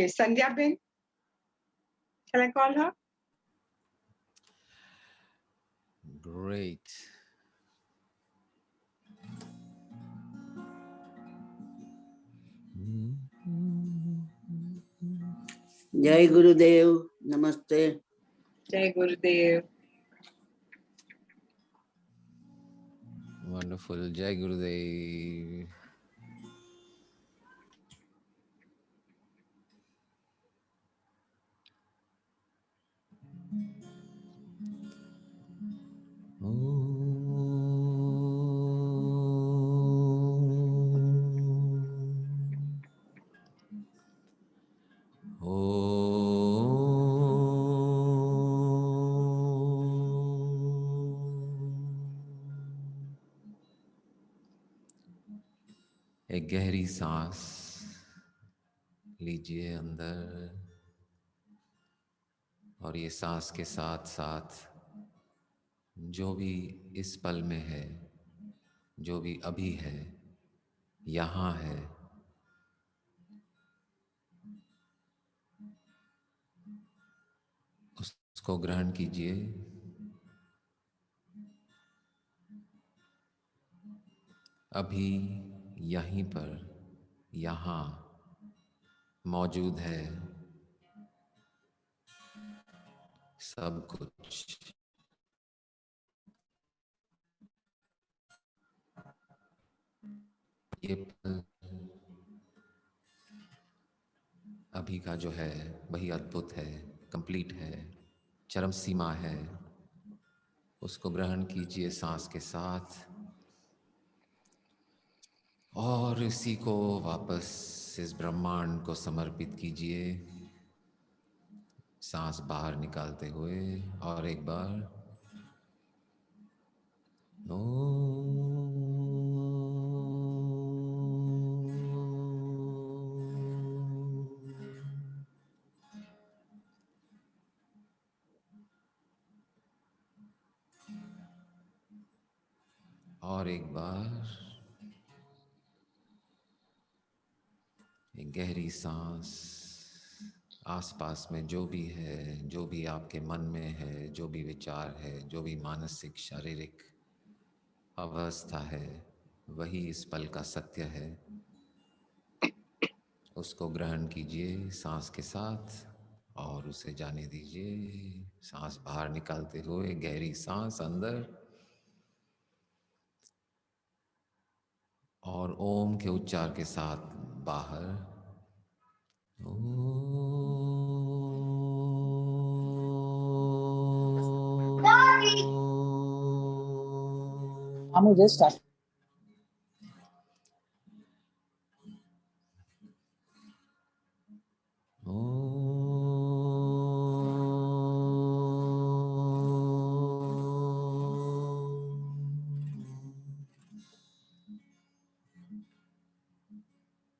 Sandhya Ben, shall I call her? Great. Jai Gurudev, Namaste. Jai Gurudev. Wonderful. Jai Gurudev. एक गहरी सांस लीजिए अंदर, और ये सांस के साथ साथ जो भी इस पल में है, जो भी अभी है, यहाँ है, उसको ग्रहण कीजिए। अभी यहीं पर, यहाँ मौजूद है सब कुछ। ये पल अभी का जो है वही अद्भुत है, कंप्लीट है, चरम सीमा है। उसको ग्रहण कीजिए सांस के साथ, और इसी को वापस इस ब्रह्मांड को समर्पित कीजिए सांस बाहर निकालते हुए। और एक बार और एक बार एक गहरी सांस। आसपास में जो भी है, जो भी आपके मन में है, जो भी विचार है, जो भी मानसिक शारीरिक अवस्था है, वही इस पल का सत्य है। उसको ग्रहण कीजिए सांस के साथ और उसे जाने दीजिए। सांस बाहर निकालते हुए गहरी सांस अंदर, और ओम के उच्चार के साथ बाहर। Amu, just start.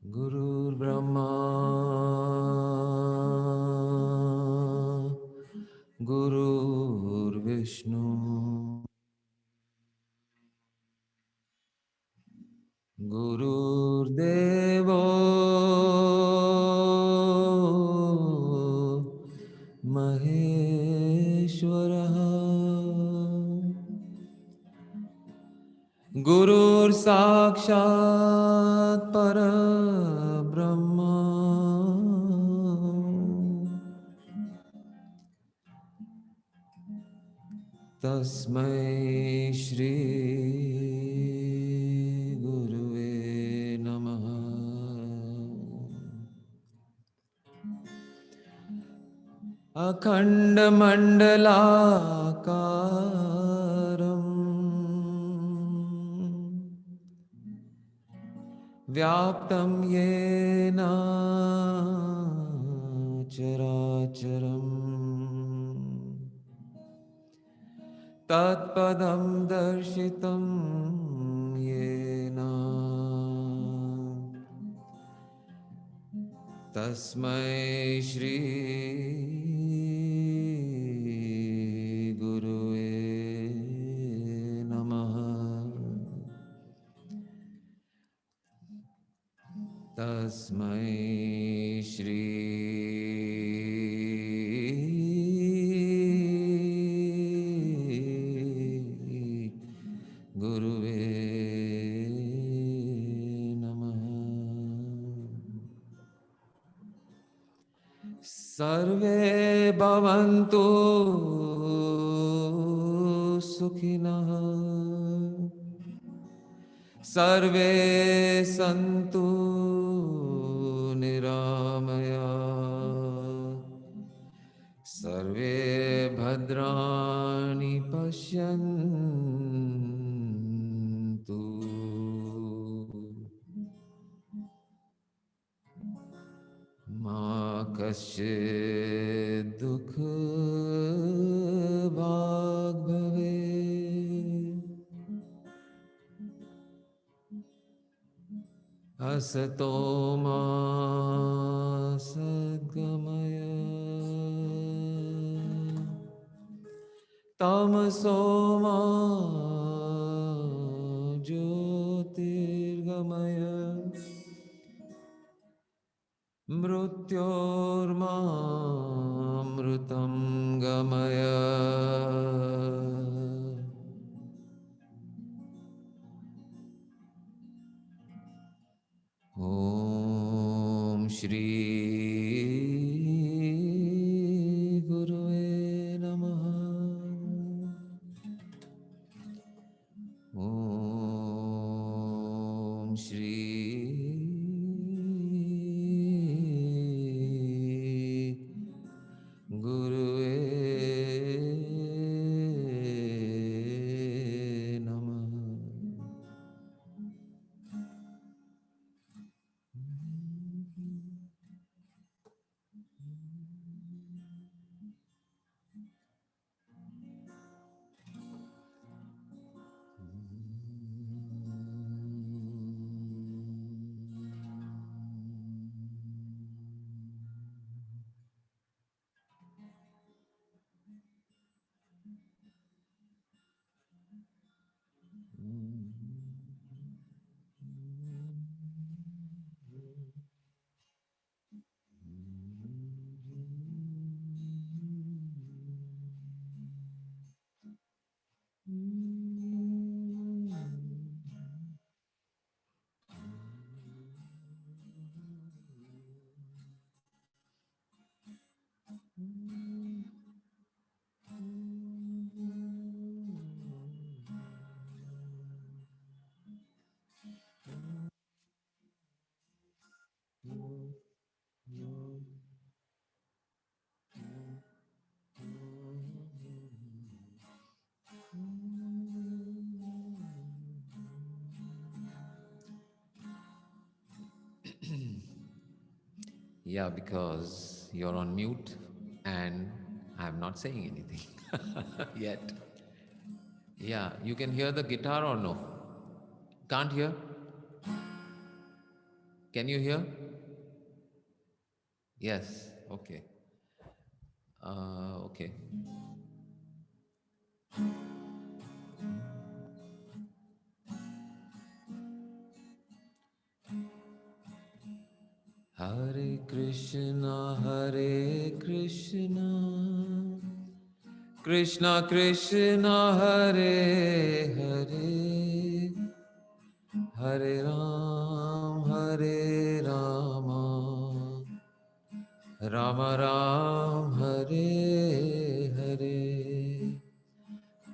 गुरुर्ब्रह्मा गुरुर्विष्णु गुरुर्देवो महेश्वरः गुरुर्साक्षात् परब्रह्म तस्मै श्री गुरुवे नमः। अखण्डमण्डलाकारम् व्याप्तं येन चराचरम् तत्पदं दर्शितं येन तस्मै श्री गुरुवे नमः। अखण्डमण्डलाकारम् व्याप्तं येन चराचरम् तत्पदं दर्शितं येन तस्मै श्री गुरुवे नमः। अखण्डमण्डलाकारम् व्याप्तं येन चराचरम् तस्मै श्री गुरुवे नमः। अखण्डमण्डलाकारम् व्याप्तं येन चराचरम् तस्मै श्री गुरुवे नमः। अखण्डमण्डलाकारम् व्याप्तं येन चराचरम् तस्मै श्री तस्मै श्री गुरुवे नमः। सर्वे भवन्तु सुखिनः, सर्वे सन्तु निरामया, सर्वे भद्राणि पश्यन्तु मा कश्चित् दुःखभाग् भवेत्। असतो मा सद्गमय, तमसो मा ज्योतिर्गमय, मृत्योर्मामृतं गमय। ॐ श्री गुरुवे नमः। ॐ श्री गुरुवे नमः। Yeah, because you're on mute and I'm not saying anything yet. Yeah, you can hear the guitar or no? Can't hear? Can you hear? Yes, okay. Okay. Hare Krishna, Krishna Krishna, Hare Hare, Hare Rama, Rama Ram, Hare Hare.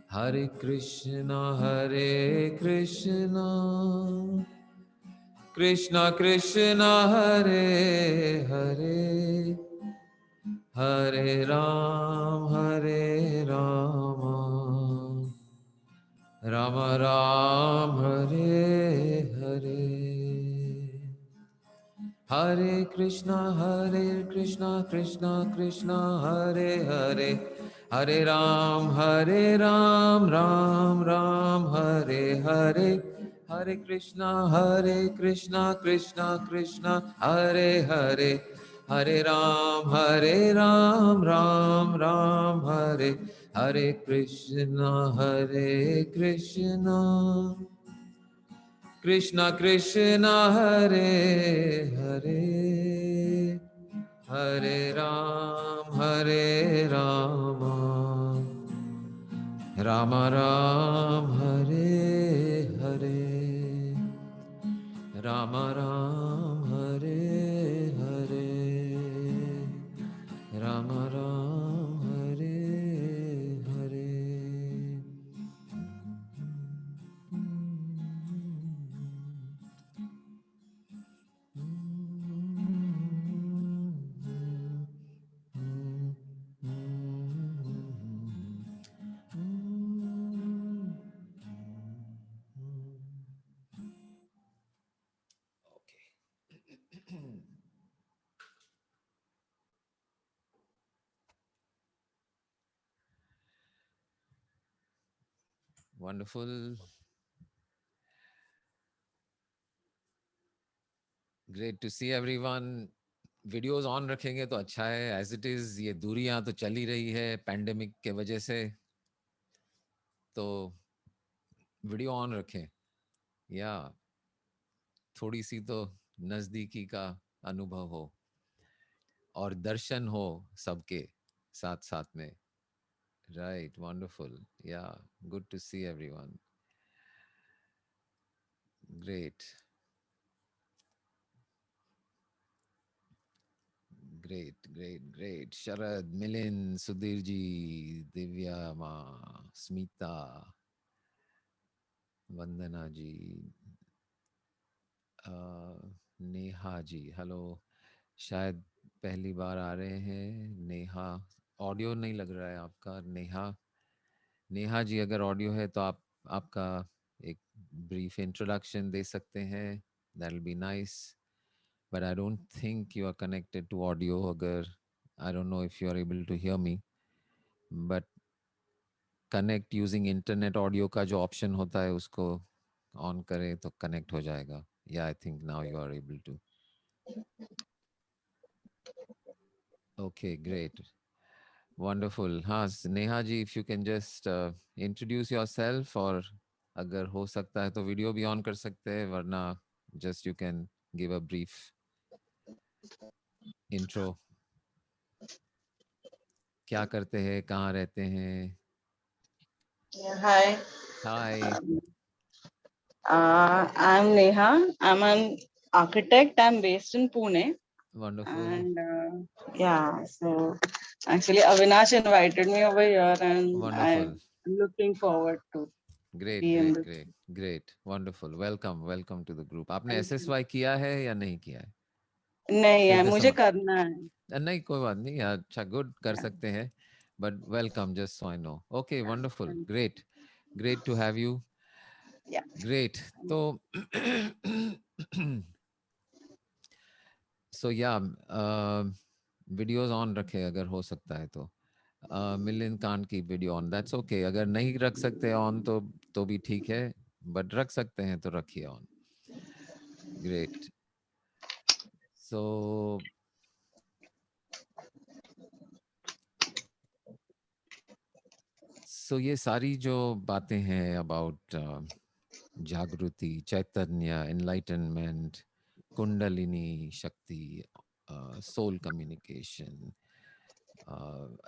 Hare Krishna, Krishna Krishna, Hare Hare, Hare Rama, Rama Ram, Hare Hare. Hare Krishna, Krishna Krishna, Hare Hare, Hare Ram, Ram Ram, Hare Hare. Hare Krishna, Krishna Krishna, Hare Hare, Hare Ram, Ram Ram, Hare Hare Krishna, Krishna Krishna Hare Hare Hare Rama Rama Ram Hare Hare Rama Ram Hare Hare Rama Ram Hare Hare. Wonderful. Great to see everyone. Videos on रखेंगे तो अच्छा है. As it is ये दूरियां तो चल ही रही है पैंडेमिक के वजह से, तो वीडियो ऑन रखें या थोड़ी सी तो नजदीकी का अनुभव हो और दर्शन हो सबके साथ साथ में. Right, wonderful. Yeah good to see everyone. Great. Great. Sharad, Milind, Sudhirji, Divya Ma, Smita, Vandana ji, Neha ji, hello. शायद पहली बार आ रहे हैं. नेहा, ऑडियो नहीं लग रहा है आपका. नेहा जी, अगर ऑडियो है तो आप आपका एक ब्रीफ इंट्रोडक्शन दे सकते हैं. That will be nice. But I don't think you are connected to audio. अगर I don't know if you are able to hear me, but connect using internet audio का जो option होता है उसको on करें तो connect हो जाएगा. Yeah, I think now you are able to. Okay, great. Wonderful. हाँ, Neha ji, if you can just introduce yourself, और अगर हो सकता है तो वीडियो भी ऑन कर सकते हैं, वरना just you can give a brief intro. क्या करते हैं, कहाँ रहते हैं? Yeah, hi. Hi. I'm Neha. I'm an architect. I'm based in Pune. Wonderful. And yeah, so actually Avinash invited me over here and Wonderful. I'm looking forward to Great, be in great, this. great, great. Wonderful. Welcome to the group. आपने Thank you. SSY किया है या नहीं किया है? नहीं है, सिद्ध मुझे समाज. करना है. नहीं, कोई बात नहीं. अच्छा, गुड, कर सकते हैं. But welcome, just so I know. Okay, wonderful. Great. Great to have you. Yeah. Great. तो so yeah, videos on रखे अगर हो सकता है तो. मिलिंद कांट की वीडियो ऑन, दैट्स ओके. अगर नहीं रख सकते ऑन तो भी ठीक है, बट रख सकते हैं तो रखिए ऑन. ग्रेट. सो ये सारी जो बातें हैं अबाउट जागृति, चैतन्य, enlightenment, kundalini shakti, soul communication,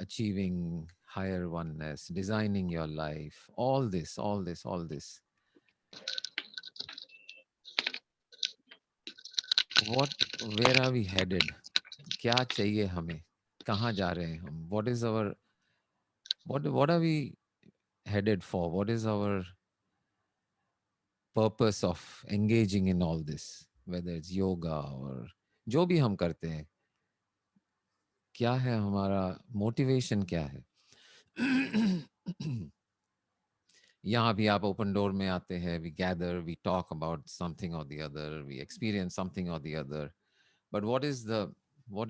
achieving higher oneness, designing your life, all this. Where are we headed? क्या चाहिए हमें? कहाँ जा रहे हैं हम? What are we headed for? What is our purpose of engaging in all this? Whether it's yoga or जो भी हम करते हैं, क्या है हमारा मोटिवेशन, क्या है? यहाँ भी आप ओपन डोर में आते हैं. We gather, we talk about something or the other, we experience something or the other. But what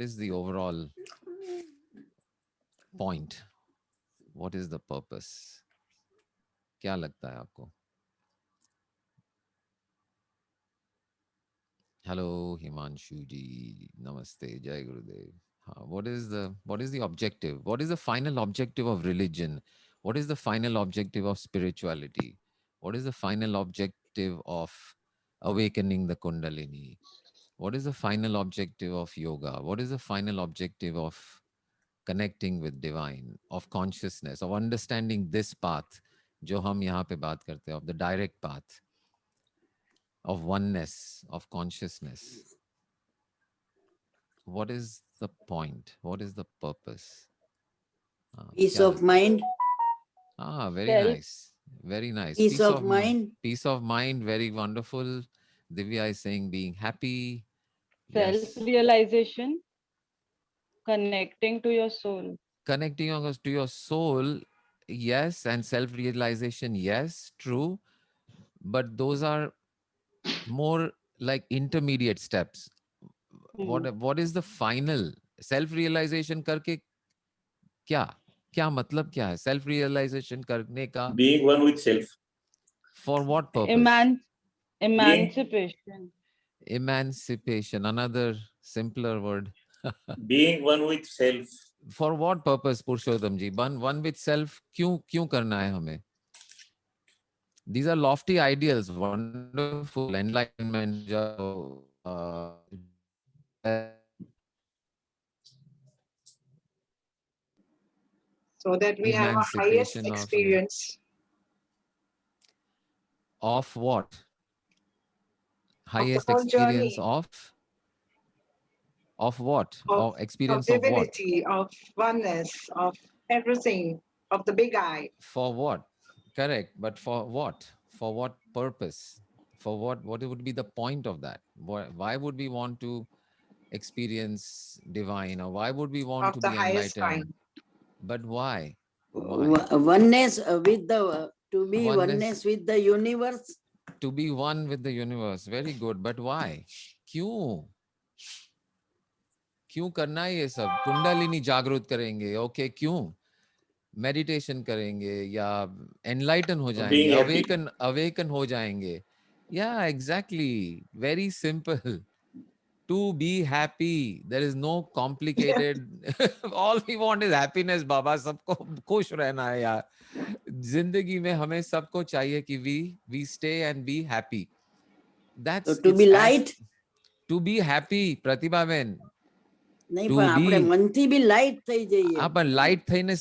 is the overall point? What is the purpose? क्या लगता है आपको? Hello, Himanshu ji. Namaste. Jai Gurudev. What is the objective? What is the final objective of religion? What is the final objective of spirituality? What is the final objective of awakening the Kundalini? What is the final objective of yoga? What is the final objective of connecting with divine, of consciousness, of understanding this path, जो हम यहाँ पे बात करते हैं, of the direct path, of oneness, of consciousness? What is the point? What is the purpose? Peace क्या of लगता है? mind. Very Self. nice. Very nice. Peace of mind. Peace of mind. Very wonderful. Divya is saying being happy. Yes. Self-realization, connecting to your soul. Connecting us to your soul. Yes. And self-realization. Yes. True. But those are more like intermediate steps. What is the final? Self-realization करके क्या? क्या मतलब क्या है? Self-realization करने का Being one with self. for what purpose? Emancipation. Emancipation, another simpler word. Being one with self. For what purpose, Purushottam ji? One with self, क्यों करना है हमें? These are lofty ideals, wonderful enlightenment. So that we have a highest Emancipation experience. of what? Of the Highest whole experience journey. of what? Of Experience of what? divinity, of oneness, of everything, of the big I. For what? Correct. But for what? For what purpose? For what? What would be the point of that? Why would we want to experience divine, or why would we want Of to the be highest enlightened? kind. But why? Why? Oneness with the to be Oneness. oneness with the universe. To be one with the universe. Very good. But why? क्यों? क्यों करना है ये सब? कुंडलिनी जागृत करेंगे. Okay, क्यों? Meditation करेंगे या एनलाइटन हो जाएंगे, Being happy. अवेकन हो जाएंगे. Yeah, exactly. Very simple. To be happy. There is no complicated. All we want is happiness, बाबा. सबको खुश रहना है यार. जिंदगी में हमें सबको चाहिए कि we stay and be happy. That's So to be light. To be happy, Pratibha Ben. નહીં To પણ આપણે be મનથી બી લાઈટ થઈ જઈએ. પણ લાઇટ થઈને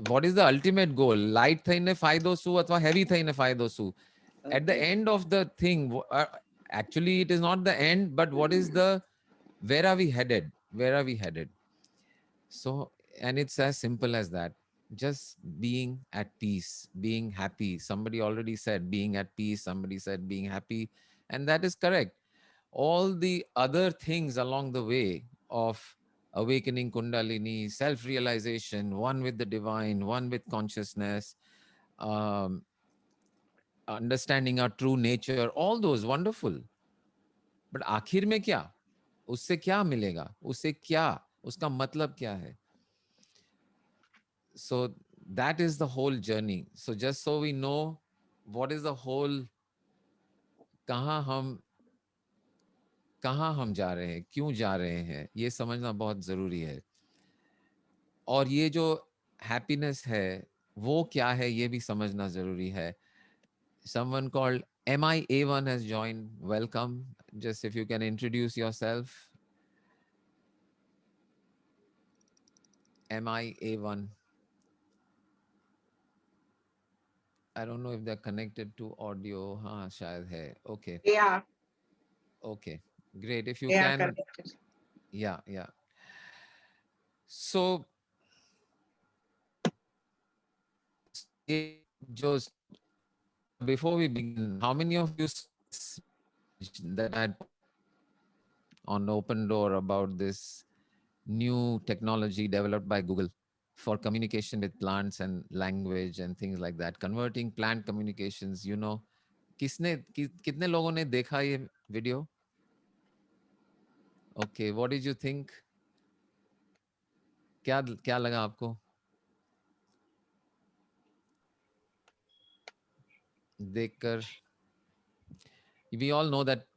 what is the ultimate goal? Light થઈને ફાયદો શું અથવા heavy થઈને ફાયદો શું? At the end of the thing, actually it is not the end, but what is the, where are we headed? Where are we headed? So, and it's as simple as that. Just being at peace, being happy. Somebody already said being at peace. Somebody said being happy. And that is correct. All the other things along the way of awakening Kundalini, self-realization, one with the divine, one with consciousness, understanding our true nature, all those wonderful. But आखिर में क्या? उससे क्या मिलेगा? उससे क्या? उसका मतलब क्या है? So that is the whole journey. So just so we know what is the whole, कहाँ हम जा रहे हैं, क्यों जा रहे हैं, ये समझना बहुत जरूरी है. और ये जो हैप्पीनेस है वो क्या है ये भी समझना जरूरी है. Someone called MIA1 has joined. Welcome. Just if you can introduce yourself. MIA1. I don't know if they're connected to audio. हाँ शायद है. Okay. Yeah. Okay. Great. If you Yeah, can. correct. Yeah. So just before we begin, how many of you that I on Open Door about this new technology developed by Google for communication with plants and language and things like that, converting plant communications, कितने लोगों ने देखा ये video? Okay, what did you think? क्या लगा आपको देखकर? We all know that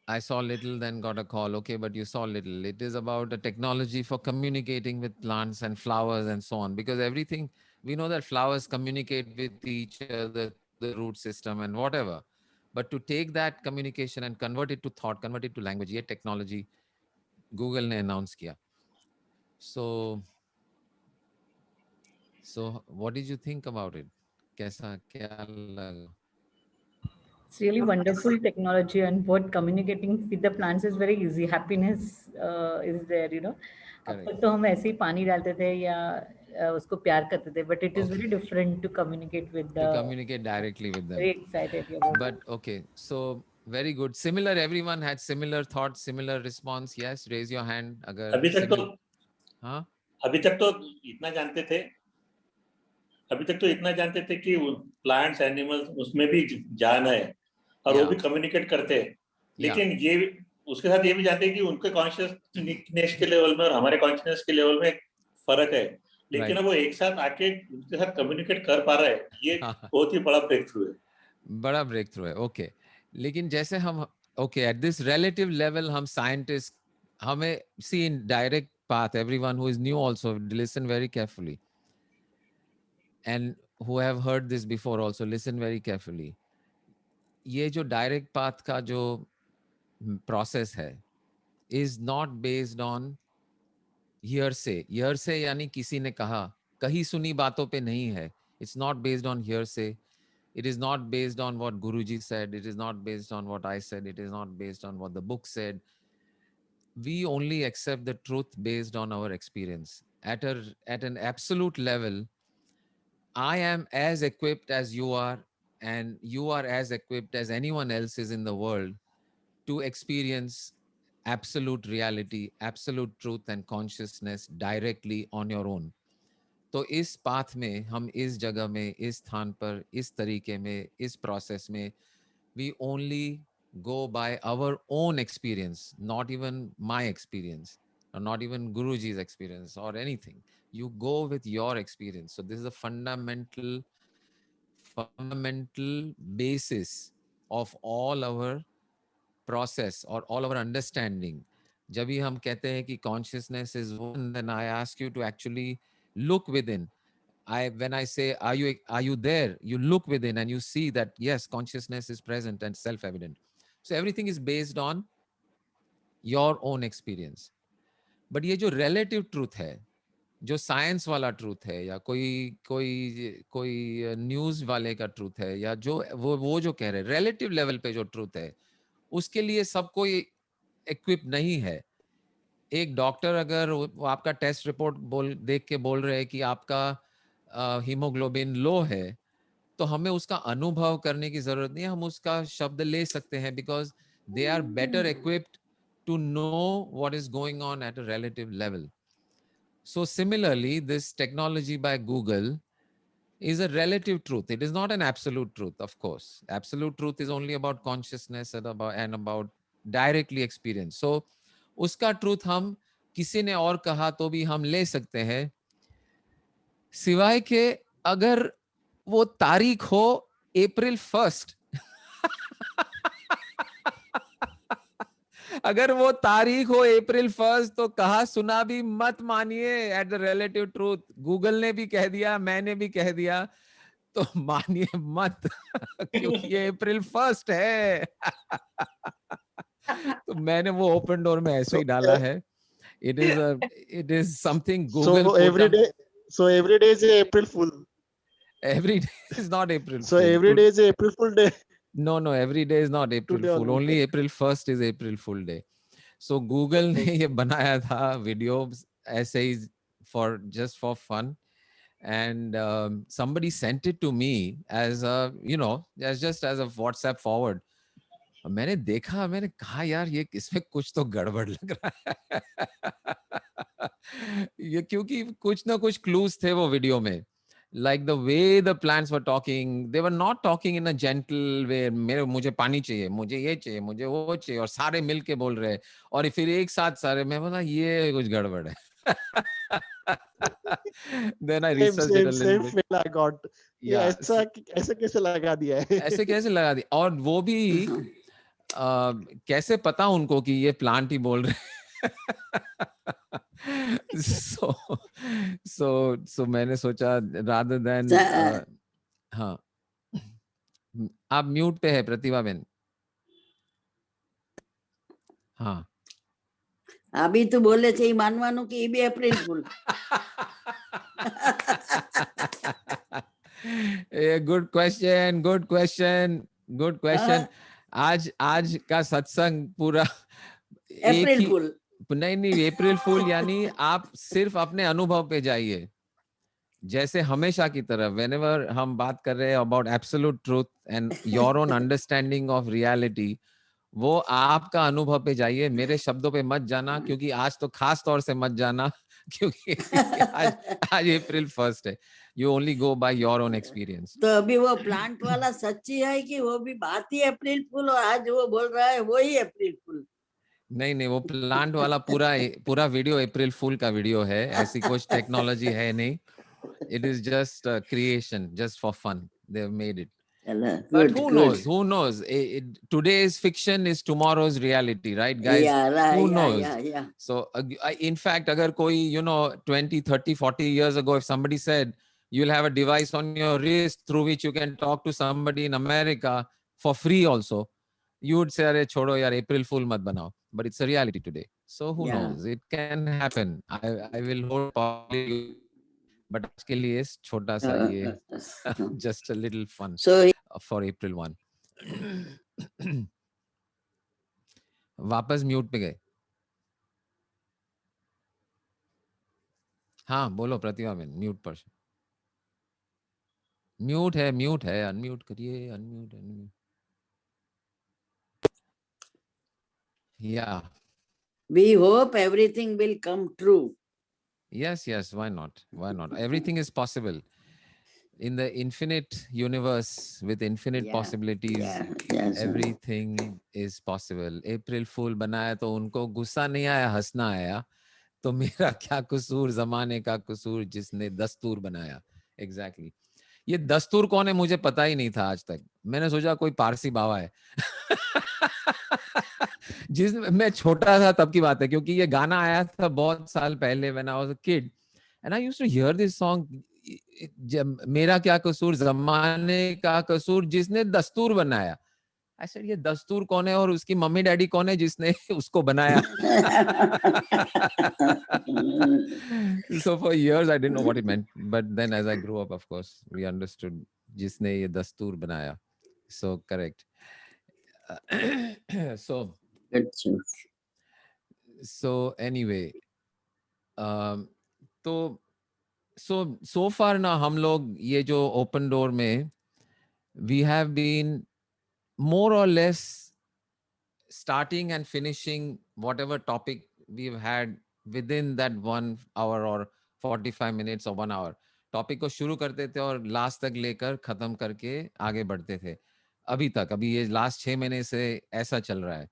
I saw little, then got a call. Okay, but you saw little. It is about a technology for communicating with plants and flowers and so on. Because everything, we know that flowers communicate with each other, the root system and whatever. but to take that communication and convert it to thought, convert it to language, ये technology Google ने announce किया. So what did you think about it? कैसा क्या लगा? It's really wonderful technology, and what communicating with the plants is very easy. Happiness is there, you know. अब Correct. तक तो हम ऐसे ही पानी डालते थे या उसको प्यार करते थे, but it is very different to communicate with To the. communicate directly with them. Very excited about But okay, so very good. Similar, everyone had similar thoughts, similar response. Yes, raise your hand. अगर अभी तक तो similar- हाँ अभी तक तो इतना जानते थे कि प्लांट्स एनिमल्स उसमें भी जान है और वो Yeah. भी कम्युनिकेट करते हैं, लेकिन ये उसके साथ ये भी जानते हैं कि उनके कॉन्शियसनेस के लेवल में और हमारे कॉन्शियसनेस के लेवल में फर्क है, लेकिन Right. अब वो एक साथ आके उनके साथ कम्युनिकेट कर पा रहा है, ये बहुत ही बड़ा ब्रेक थ्रू है. बड़ा ब्रेक थ्रू है. ओके, लेकिन जैसे हम okay at this relative level हम साइंटिस्ट हमें see in direct path, everyone who is new also listen very carefully, and who have heard this before also listen very carefully. ये जो direct path का जो process है is not based on hearsay यानी किसी ने कहा, कहीं सुनी बातों पे नहीं है. It's not based on hearsay. It is not based on what Guruji said. It is not based on what I said. It is not based on what the book said. We only accept the truth based on our experience. At an absolute level, I am as equipped as you are, and you are as equipped as anyone else is in the world to experience absolute reality, absolute truth and consciousness directly on your own. तो इस path में हम इस जगह में इस स्थान पर इस तरीके में इस प्रोसेस में we only go by our own experience, not even my experience or not even Guruji's experience or anything. You go with your experience. So this is a fundamental basis of all our process or all our understanding. जब भी हम कहते हैं कि consciousness is one, then I ask you to actually look within. When I say, are you there? You look within and you see that, yes, consciousness is present and self-evident. So everything is based on your own experience. But ये जो relative truth है, जो science वाला truth है, या कोई news वाले का truth है, या जो वो जो कह रहे हैं, relative level पे जो truth है, उसके लिए सब कोई equipped नहीं है. एक डॉक्टर अगर वो आपका टेस्ट रिपोर्ट देख के बोल रहे हैं कि आपका हीमोग्लोबिन लो है, तो हमें उसका अनुभव करने की जरूरत नहीं है, हम उसका शब्द ले सकते हैं because they are better equipped to know what is going on at a relative level. So similarly, this technology by Google is a relative truth. It is not an absolute truth, of course. Absolute truth is only about consciousness and about directly experience. So उसका truth हम किसी ने और कहा तो भी हम ले सकते हैं, सिवाय के अगर वो तारीख हो अप्रैल 1 अगर वो तारीख हो अप्रैल 1 तो कहा सुना भी मत मानिए. At the relative truth Google ने भी कह दिया, मैंने भी कह दिया, तो मानिए मत क्योंकि ये अप्रैल 1 है. तो मैंने वो ओपन डोर में ऐसे ही डाला है. It is something Google. So every day is a April Fool. Every day is not April So Fool. every day is a April Fool day. No, every day is not April Today Fool. Only April 1 is April Fool day. So Google ने ये बनाया था video ऐसे ही just for fun, and somebody sent it to me as a just as a WhatsApp forward. मैंने देखा, मैंने कहा यार ये इसमें कुछ तो गड़बड़ लग रहा है. ये क्योंकि कुछ ना कुछ क्लूज थे वो वीडियो में. Like the way the plants were talking, they were not talking in a gentle way. मुझे पानी चाहिए, मुझे ये चाहिए, मुझे वो चाहिए, और सारे मिलके बोल रहे हैं, और फिर एक साथ सारे. मैं बोला ये कुछ गड़बड़ है. Then I researched it a little bit. Same feel I got. Yeah. ऐसे कैसे लगा दिया है? ऐसे कैसे लगा दिया, और वो भी कैसे पता उनको कि ये प्लांट ही बोल रहे हैं. so मैंने सोचा rather than हाँ, आप म्यूट पे है प्रतिभा बेन। हाँ अभी तो बोले છે ઈ માનવાનું કે ઈ બી April fool. Good question, good question, good question. आज का सत्संग पूरा एक એપ્રિલ ही, ફૂલ. नहीं अप्रैल फूल यानी आप सिर्फ अपने अनुभव पे जाइए, जैसे हमेशा की तरह whenever हम बात कर रहे हैं about absolute truth and your own understanding of reality, वो आपका अनुभव पे जाइए, मेरे शब्दों पे मत जाना, क्योंकि आज तो खास तौर से मत जाना क्योंकि आज अप्रैल 1 है। You only go by your own experience. तो अभी वो प्लांट वाला सच्ची है कि वो भी बात ही अप्रैल फूल और आज वो बोल रहा है वो ही अप्रैल फूल. नहीं, वो प्लांट वाला पूरा वीडियो अप्रैल फूल का वीडियो है, ऐसी कुछ टेक्नोलॉजी है नहीं। It is just a creation, just for fun. They've made it. But Good, who good. knows? Who knows? Today's fiction is tomorrow's reality, right, guys? Yeah, right, Who yeah, knows? yeah. So, in fact, agar koi, 20, 30, 40 years ago, if somebody said you'll have a device on your wrist through which you can talk to somebody in America for free also, you would say, "Arey chodo yaar, April Fool mat banao." But it's a reality today. So who Yeah. knows? It can happen. I will hold probably, but आज के लिए छोटा सा ये just a little fun So for April 1. वापस mute पे गए। हाँ बोलो प्रतिभा बेन, म्यूट पर। म्यूट है, अनम्यूट करिए, unmute. Yeah. we hope everything will come true. Yes, why not? Everything is possible. In the infinite universe with infinite Yeah, possibilities, yeah, yes. everything is possible. April Fool बनाया तो उनको गुस्सा नहीं आया, हंसना आया। तो मेरा क्या कसूर, जमाने का कसूर जिसने दस्तूर बनाया। Exactly. ये दस्तूर कौन है मुझे पता ही नहीं था आज तक। मैंने सोचा कोई पारसी बाबा है। मैं छोटा था तब की बात है, क्योंकि ये गाना आया था बहुत साल पहले when I was a kid and I used to hear this song, मेरा क्या कसूर, जमाने का कसूर जिसने दस्तूर बनाया। I said ये दस्तूर कौन है और उसकी मम्मी डैडी कौन है जिसने उसको बनाया। So for years I didn't know what it meant, but then as I grew up, of course, we understood जिसने ये दस्तूर बनाया. So correct. So anyway, तो so far ना हम लोग ये जो open door में we have been more or less starting and finishing whatever topic we've had within that 1 hour or 45 minutes or 1 hour. Topic को शुरू करते थे और लास्ट तक लेकर खत्म करके आगे बढ़ते थे। अभी ये लास्ट 6 महीने से ऐसा चल रहा है।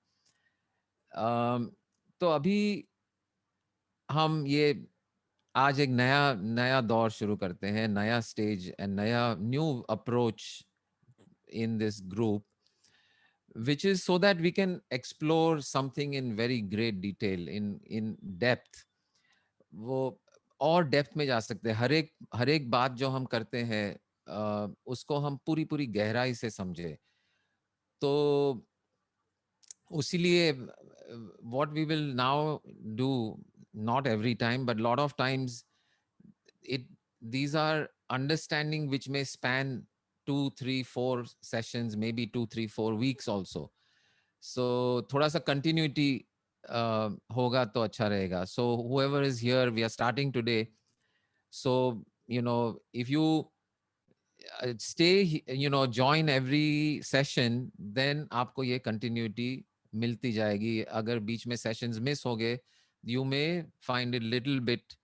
तो अभी हम ये आज एक नया दौर शुरू करते हैं, नया stage and new approach in this group, which is so that we can explore something in very great detail, in depth. वो और डेप्थ में जा सकते हैं। हर एक बात जो हम करते हैं उसको हम पूरी गहराई से समझे। तो उसीलिए what we will now do, not every time but lot of times, these are understanding which may span 2, 3, 4 sessions, maybe 2, 3, 4 weeks also. So थोड़ा सा continuity होगा तो अच्छा रहेगा. So whoever is here, we are starting today. So, if you stay, join every session, then आपको ये continuity मिलती जाएगी. अगर बीच में sessions miss हो गए, you may find it little bit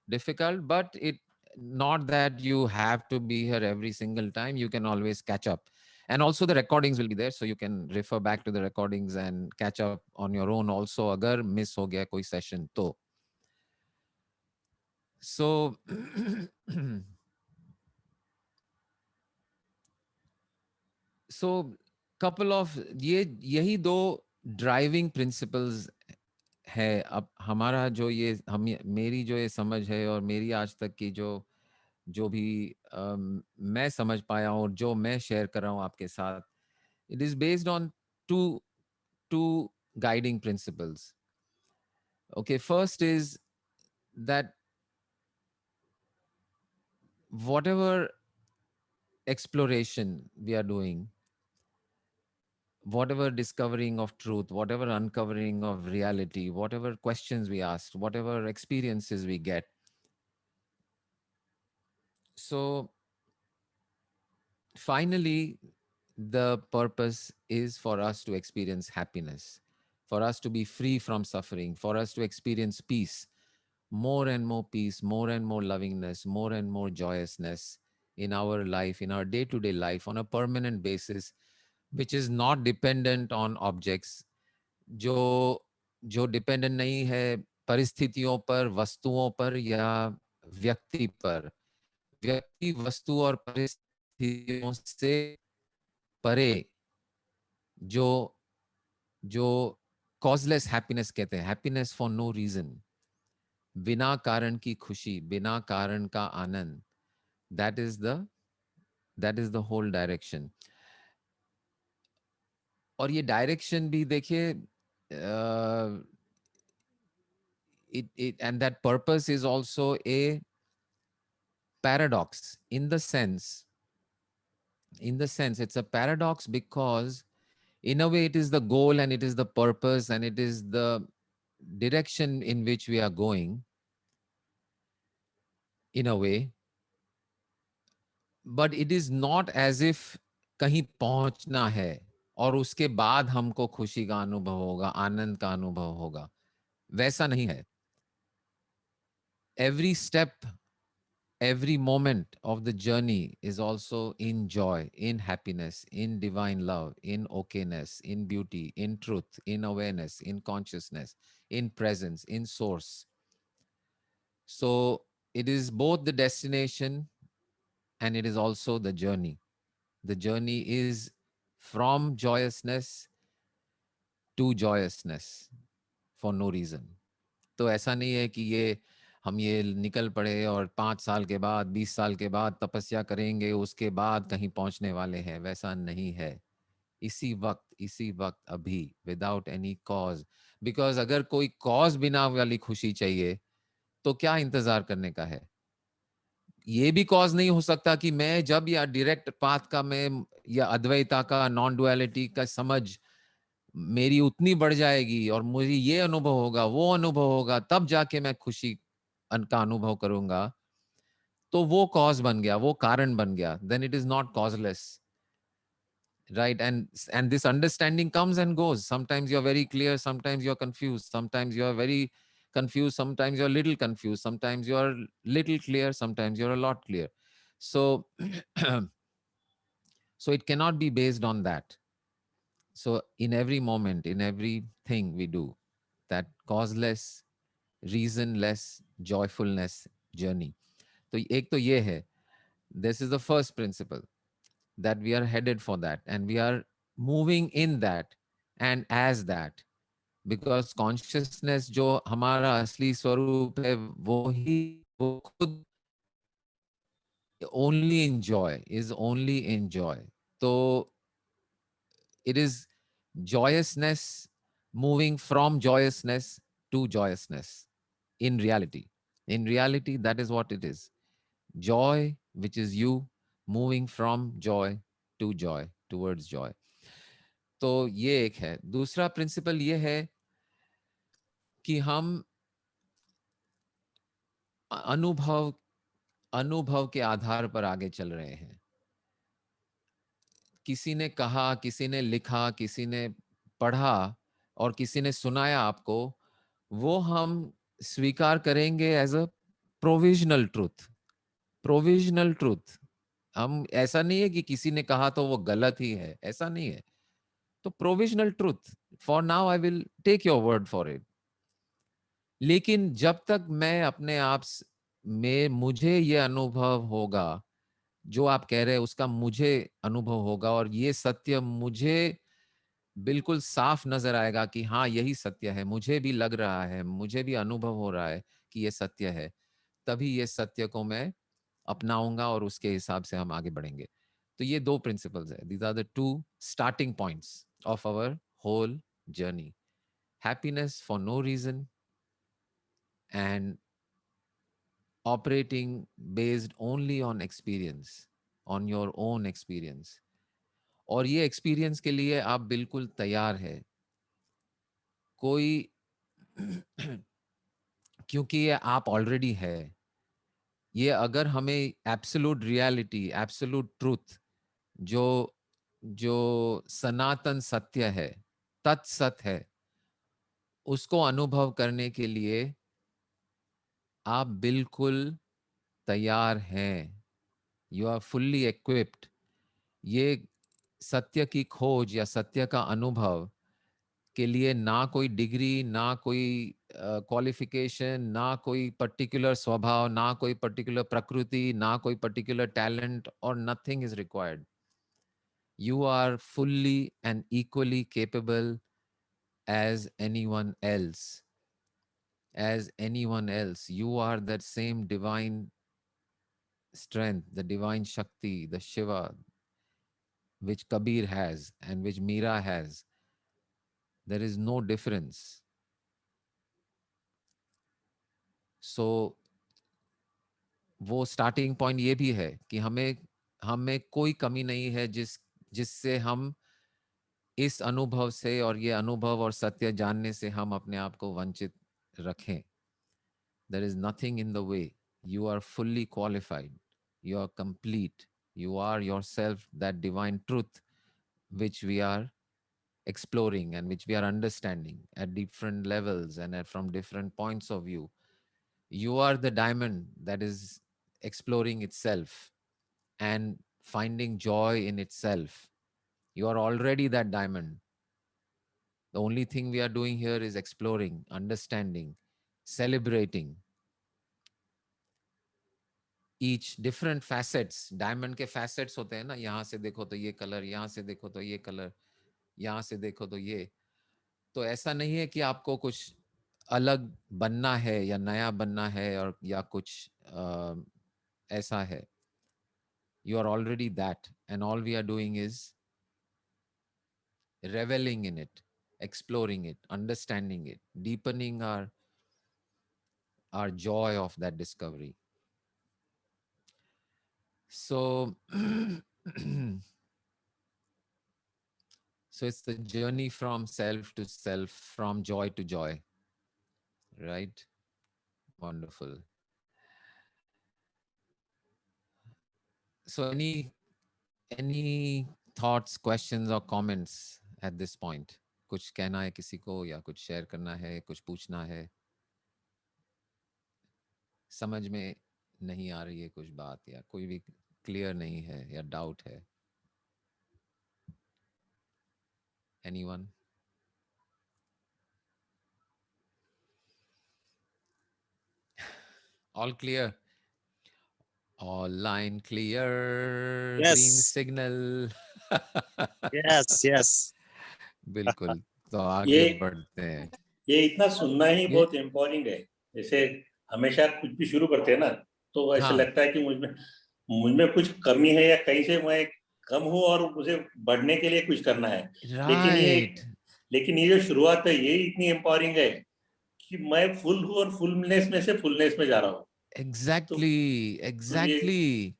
difficult, but it not that you have to be here every single time. You can always catch up. And also the recordings will be there, so you can refer back to the recordings and catch up on your own also अगर miss हो गया कोई session तो. So so couple of यही दो driving principles है. अब हमारा जो ये मेरी जो ये समझ है और मेरी आज तक की जो भी मैं समझ पाया हूँ और जो मैं शेयर कर रहा हूँ आपके साथ, It is based on two guiding principles. Okay, first is that whatever exploration we are doing, whatever discovering of truth, whatever uncovering of reality, whatever questions we ask, whatever experiences we get, so finally the purpose is for us to experience happiness, for us to be free from suffering, for us to experience peace, more and more peace, more and more lovingness, more and more joyousness in our life, in our day-to-day life on a permanent basis, which is not dependent on objects, जो जो dependent नहीं है परिस्थितियों पर, वस्तुओं पर या व्यक्ति पर, व्यक्ति, वस्तु और परिस्थितियों से परे, जो जो कॉजलेस हैप्पीनेस कहते हैं, हैप्पीनेस फॉर नो रीजन, बिना कारण की खुशी, बिना कारण का आनंद, that is the whole direction. और ये डायरेक्शन भी देखिए, and that purpose is also a paradox in the sense it's a paradox because in a way it is the goal and it is the purpose and it is the direction in which we are going in a way, but it is not as if कहीं पहुंचना है और उसके बाद हमको खुशी का अनुभव होगा, आनंद का अनुभव होगा, वैसा नहीं है. Every step, every moment of the journey is also in joy, in happiness, in divine love, in okayness, in beauty, in truth, in awareness, in consciousness, in presence, in source. So it is both the destination and it is also the journey. The journey is from joyousness to joyousness for no reason. तो ऐसा नहीं है कि ये हम ये निकल पड़े और 5 साल के बाद, 20 साल के बाद तपस्या करेंगे, उसके बाद कहीं पहुंचने वाले हैं, वैसा नहीं है. इसी वक्त अभी, विदाउट एनी कॉज. बिकॉज अगर कोई कॉज बिना वाली खुशी चाहिए तो क्या इंतजार करने का है. ये भी कॉज नहीं हो सकता कि मैं जब या डायरेक्ट पाथ का मैं या अद्वैता का, नॉन डुअलिटी का समझ मेरी उतनी बढ़ जाएगी और मुझे ये अनुभव होगा, वो अनुभव होगा, तब जाके मैं खुशी का अनुभव करूंगा, तो वो कॉज बन गया, वो कारण बन गया. Then it is not causeless, right? And this understanding comes and goes. Sometimes you're very clear, sometimes you're confused, sometimes you're very confused, sometimes you're little confused, sometimes you're little clear, sometimes you're a lot clear. So so it cannot be based on that. So in every moment, in everything we do, that causeless, reasonless joyfulness journey. तो एक तो ये है, this is the first principle, that we are headed for that and we are moving in that and as that, because consciousness जो हमारा असली स्वरूप है वो खुद only in joy, is only in joy. तो it is joyousness moving from joyousness to joyousness. In reality that is what it is. Joy, which is you moving from joy to joy, towards joy. तो ये एक है. दूसरा principal ये है कि हम अनुभव के आधार पर आगे चल रहे हैं. किसी ने कहा, किसी ने लिखा, किसी ने पढ़ा और किसी ने सुनाया आपको, वो हम स्वीकार करेंगे एज अ प्रोविजनल ट्रूथ. हम, ऐसा नहीं है कि किसी ने कहा तो वो गलत ही है, ऐसा नहीं है. तो provisional truth, for now I will take your word for it. लेकिन जब तक मैं अपने आप में, मुझे ये अनुभव होगा जो आप कह रहे हैं, उसका मुझे अनुभव होगा और ये सत्य मुझे बिल्कुल साफ नजर आएगा कि हाँ यही सत्य है, मुझे भी लग रहा है, मुझे भी अनुभव हो रहा है कि ये सत्य है, तभी ये सत्य को मैं अपनाऊंगा और उसके हिसाब से हम आगे बढ़ेंगे. तो ये दो प्रिंसिपल्स है. These are the two starting points of our whole journey. Happiness for no reason and operating based only on experience, on your own experience. और ये एक्सपीरियंस के लिए आप बिल्कुल तैयार है. कोई क्योंकि ये आप ऑलरेडी है. ये अगर हमें एब्सोल्यूट रियलिटी, एब्सोल्यूट ट्रूथ, जो जो सनातन सत्य है, तत्सत है, उसको अनुभव करने के लिए आप बिल्कुल तैयार हैं. You are fully equipped. ये सत्य की खोज या सत्य का अनुभव के लिए ना कोई डिग्री, ना कोई क्वालिफिकेशन, ना कोई पर्टिकुलर स्वभाव, ना कोई पर्टिकुलर प्रकृति, ना कोई पर्टिकुलर टैलेंट, और nothing is required. You are fully and equally capable as anyone else. As anyone else, you are that same divine strength, the divine Shakti, the Shiva, which Kabir has and which Meera has. There is no difference. So, वो starting point ये भी है कि हमें कोई कमी नहीं है जिससे हम इस अनुभव से और ये अनुभव और सत्य जानने से हम अपने आप को वंचित रखें. There is nothing in the way. You are fully qualified. You are complete. You are yourself that divine truth which we are exploring and which we are understanding at different levels and from different points of view. You are the diamond that is exploring itself and finding joy in itself. You are already that diamond. The only thing we are doing here is exploring, understanding, celebrating each different facets. Diamond के facets होते हैं ना, यहाँ से देखो तो ये colour, यहाँ से देखो तो ये कलर, यहाँ से देखो तो ये. तो ऐसा नहीं है कि आपको कुछ अलग बनना है या नया बनना है और या कुछ ऐसा है. You are already that, and all we are doing is reveling in it, exploring it, understanding it, deepening our joy of that discovery. So, so it's the journey from self to self, from joy to joy, right? Wonderful. So any thoughts, questions or comments at this point? कुछ कहना है किसी को या कुछ share करना है, कुछ पूछना है, समझ में नहीं आ रही है कुछ बात या कोई भी क्लियर नहीं है या डाउट है? Anyone? All clear? All line clear. Yes. Green signal. Yes, yes. बिल्कुल. तो आगे बढ़ते हैं. ये इतना सुनना ही बहुत एम्पावरिंग है. जैसे हमेशा कुछ भी शुरू करते हैं ना, तो ऐसा लगता है कि मुझ में कुछ कमी है या कहीं से मैं कम हूँ और मुझे बढ़ने के लिए कुछ करना है. लेकिन ये जो शुरुआत है ये इतनी एम्पावरिंग है कि मैं फुल हूँ और फुलनेस में से फुलनेस में जा रहा हूँ. Exactly.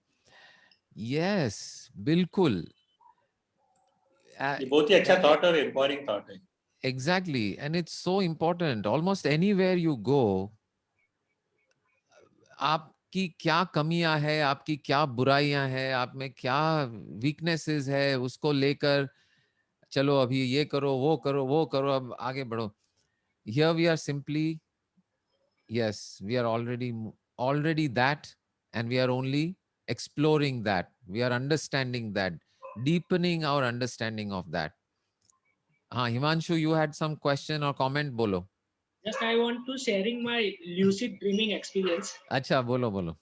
Yes, बिल्कुल. ये बहुत ही अच्छा थॉट और एम्पावरिंग थॉट है. Exactly, and it's so important. Almost anywhere you go, आपकी क्या कमियां है, आपकी क्या बुराइयां हैं, आप में क्या वीकनेसेस है, उसको लेकर चलो अभी ये करो, वो करो, अब आगे बढ़ो. Here we are simply, yes, we are already that, and we are only exploring that. We are understanding that, deepening our understanding of that. Himanshu, you had some question or comment? Bolo. Just I want to sharing my lucid dreaming experience. अच्छा, बोलो.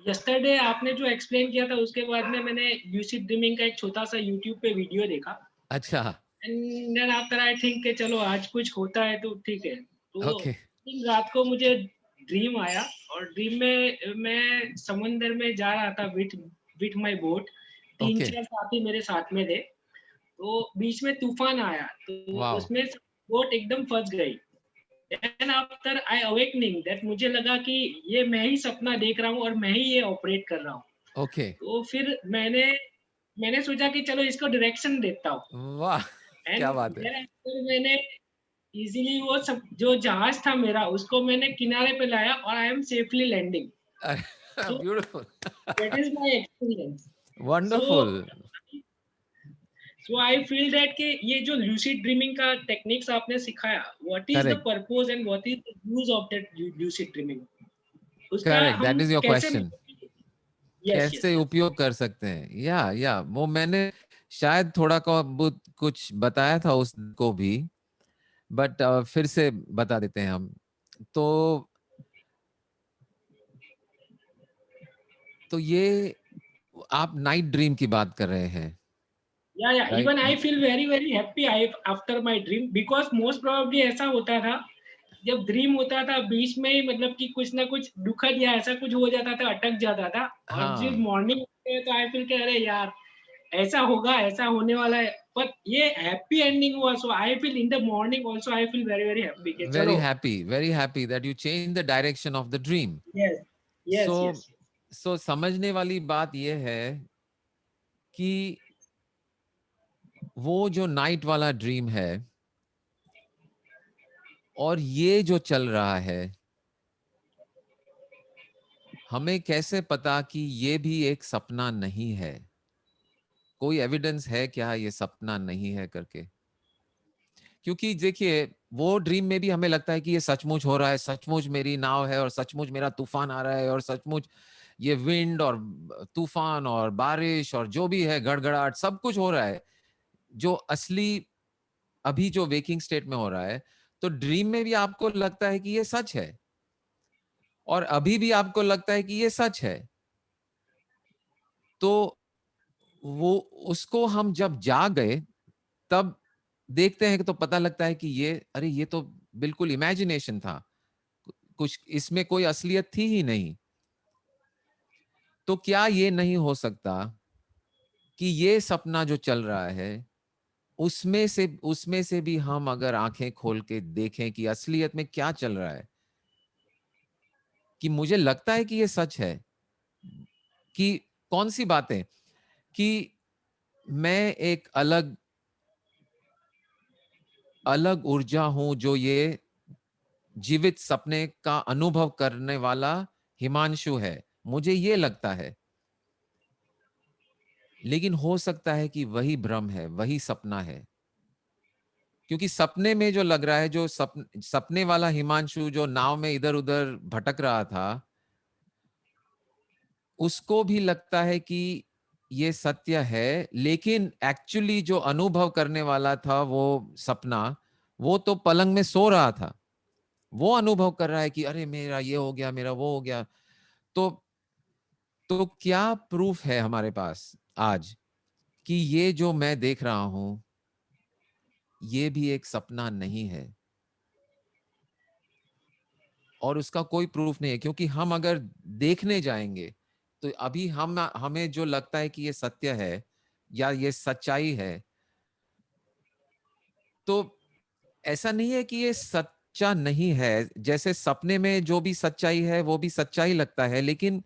Yesterday आपने जो explain किया था उसके बाद में मैंने lucid dreaming का एक छोटा सा YouTube पे वीडियो देखा. अच्छा. And then after I think कि चलो आज कुछ होता है तो ठीक है. तो Okay. रात को मुझे ड्रीम आया और ड्रीम में मैं समंदर में जा रहा था with my boat. Okay. 3-4 साथी मेरे साथ में थे, तो बीच में तूफान आया, तो Wow. उसमें बोट एकदम फंस गई। Then after I awakening that मुझे लगा कि ये मैं ही सपना देख रहा हूँ और मैं ही ये ऑपरेट कर रहा हूँ। Okay. तो फिर मैंने सोचा कि चलो इसको डायरेक्शन देता हूँ। वाह, क्या एंड बात है। फिर मैंने इजीली वो सब जो जहाज था मेरा उसको मैंने किनारे पे लाया और I am safely landing. So Beautiful. that is my experience. Wonderful. So I feel that कि ये जो lucid dreaming का टेक्निक्स आपने सिखाया, what is the Correct. purpose and what is the use of that lucid dreaming? उसका Correct. That हम is your कैसे question. yes, कैसे yes. उपयोग कर सकते हैं? या वो मैंने शायद थोड़ा कुछ बताया था उसको भी, बट फिर से बता देते हैं हम। तो ये आप नाइट ड्रीम की बात कर रहे हैं। Yeah. Right. Even I feel very happy after my dream because most probably ऐसा होता था जब ड्रीम होता था बीच में ही मतलब कि कुछ ना कुछ दुखद या ऐसा कुछ हो जाता था, अटक जाता था और जब मॉर्निंग होते है तो आई फील कि अरे यार ऐसा होगा, ऐसा होने वाला है, पर ये हैप्पी एंडिंग हुआ। So I feel in the morning also I feel very happy कि चलो very happy that you change the direction of the dream. yes. So समझने वाली बात ये है कि वो जो नाइट वाला ड्रीम है और ये जो चल रहा है, हमें कैसे पता कि ये भी एक सपना नहीं है? कोई एविडेंस है क्या ये सपना नहीं है करके? क्योंकि देखिए वो ड्रीम में भी हमें लगता है कि ये सचमुच हो रहा है, सचमुच मेरी नाव है और सचमुच मेरा तूफान आ रहा है और सचमुच ये विंड और तूफान और बारिश और जो भी है गड़गड़ाहट सब कुछ हो रहा है जो असली अभी जो वेकिंग स्टेट में हो रहा है। तो ड्रीम में भी आपको लगता है कि ये सच है और अभी भी आपको लगता है कि ये सच है। तो वो उसको हम जब जाग गए तब देखते हैं कि तो पता लगता है कि ये तो बिल्कुल इमेजिनेशन था, कुछ इसमें कोई असलियत थी ही नहीं। तो क्या ये नहीं हो सकता कि ये सपना जो चल रहा है उसमें से भी हम अगर आंखें खोल के देखें कि असलियत में क्या चल रहा है, कि मुझे लगता है कि ये सच है, कि कौन सी बातें, कि मैं एक अलग ऊर्जा हूं जो ये जीवित सपने का अनुभव करने वाला हिमांशु है, मुझे ये लगता है। लेकिन हो सकता है कि वही भ्रम है, वही सपना है, क्योंकि सपने में जो लग रहा है, जो सपने वाला हिमांशु जो नाव में इधर उधर भटक रहा था, उसको भी लगता है कि ये सत्य है, लेकिन एक्चुअली जो अनुभव करने वाला था वो सपना, वो तो पलंग में सो रहा था, वो अनुभव कर रहा है कि अरे मेरा ये हो गया, मेरा वो हो गया। तो क्या प्रूफ है हमारे पास आज कि ये जो मैं देख रहा हूं ये भी एक सपना नहीं है? और उसका कोई प्रूफ नहीं है, क्योंकि हम अगर देखने जाएंगे तो अभी हमें जो लगता है कि ये सत्य है या ये सच्चाई है, तो ऐसा नहीं है कि ये सच्चा नहीं है। जैसे सपने में जो भी सच्चाई है वो भी सच्चाई लगता है, लेकिन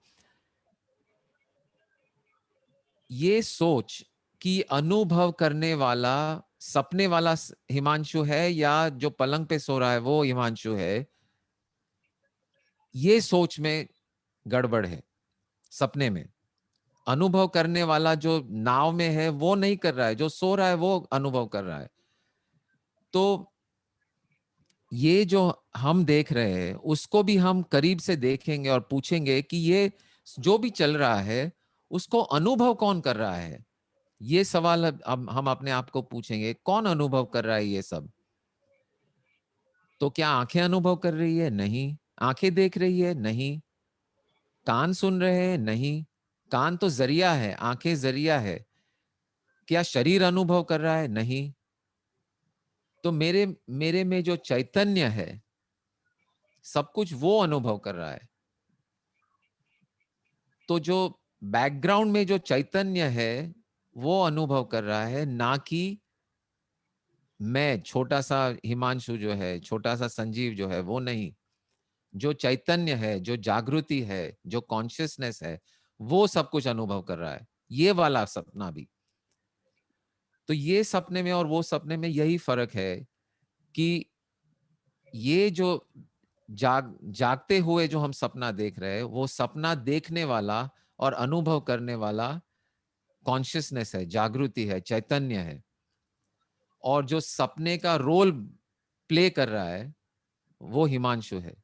ये सोच कि अनुभव करने वाला सपने वाला हिमांशु है या जो पलंग पे सो रहा है वो हिमांशु है, ये सोच में गड़बड़ है। सपने में अनुभव करने वाला जो नाव में है वो नहीं कर रहा है, जो सो रहा है वो अनुभव कर रहा है। तो ये जो हम देख रहे हैं उसको भी हम करीब से देखेंगे और पूछेंगे कि ये जो भी चल रहा है उसको अनुभव कौन कर रहा है। ये सवाल अब हम अपने आप को पूछेंगे, कौन अनुभव कर रहा है ये सब? तो क्या आंखें अनुभव कर रही है? नहीं। आंखें देख रही है? नहीं। कान सुन रहे हैं? नहीं। कान तो जरिया है, आंखें जरिया है। क्या शरीर अनुभव कर रहा है? नहीं। तो मेरे में जो चैतन्य है सब कुछ वो अनुभव कर रहा है। तो जो बैकग्राउंड में जो चैतन्य है वो अनुभव कर रहा है, ना कि मैं छोटा सा हिमांशु जो है, छोटा सा संजीव जो है, वो नहीं। जो चैतन्य है, जो जागृति है, जो कॉन्शियसनेस है, वो सब कुछ अनुभव कर रहा है, ये वाला सपना भी। तो ये सपने में और वो सपने में यही फर्क है कि ये जो जागते हुए जो हम सपना देख रहे हैं, वो सपना देखने वाला और अनुभव करने वाला कॉन्शियसनेस है, जागृति है, चैतन्य है। और जो सपने का रोल प्ले कर रहा है वो हिमांशु है।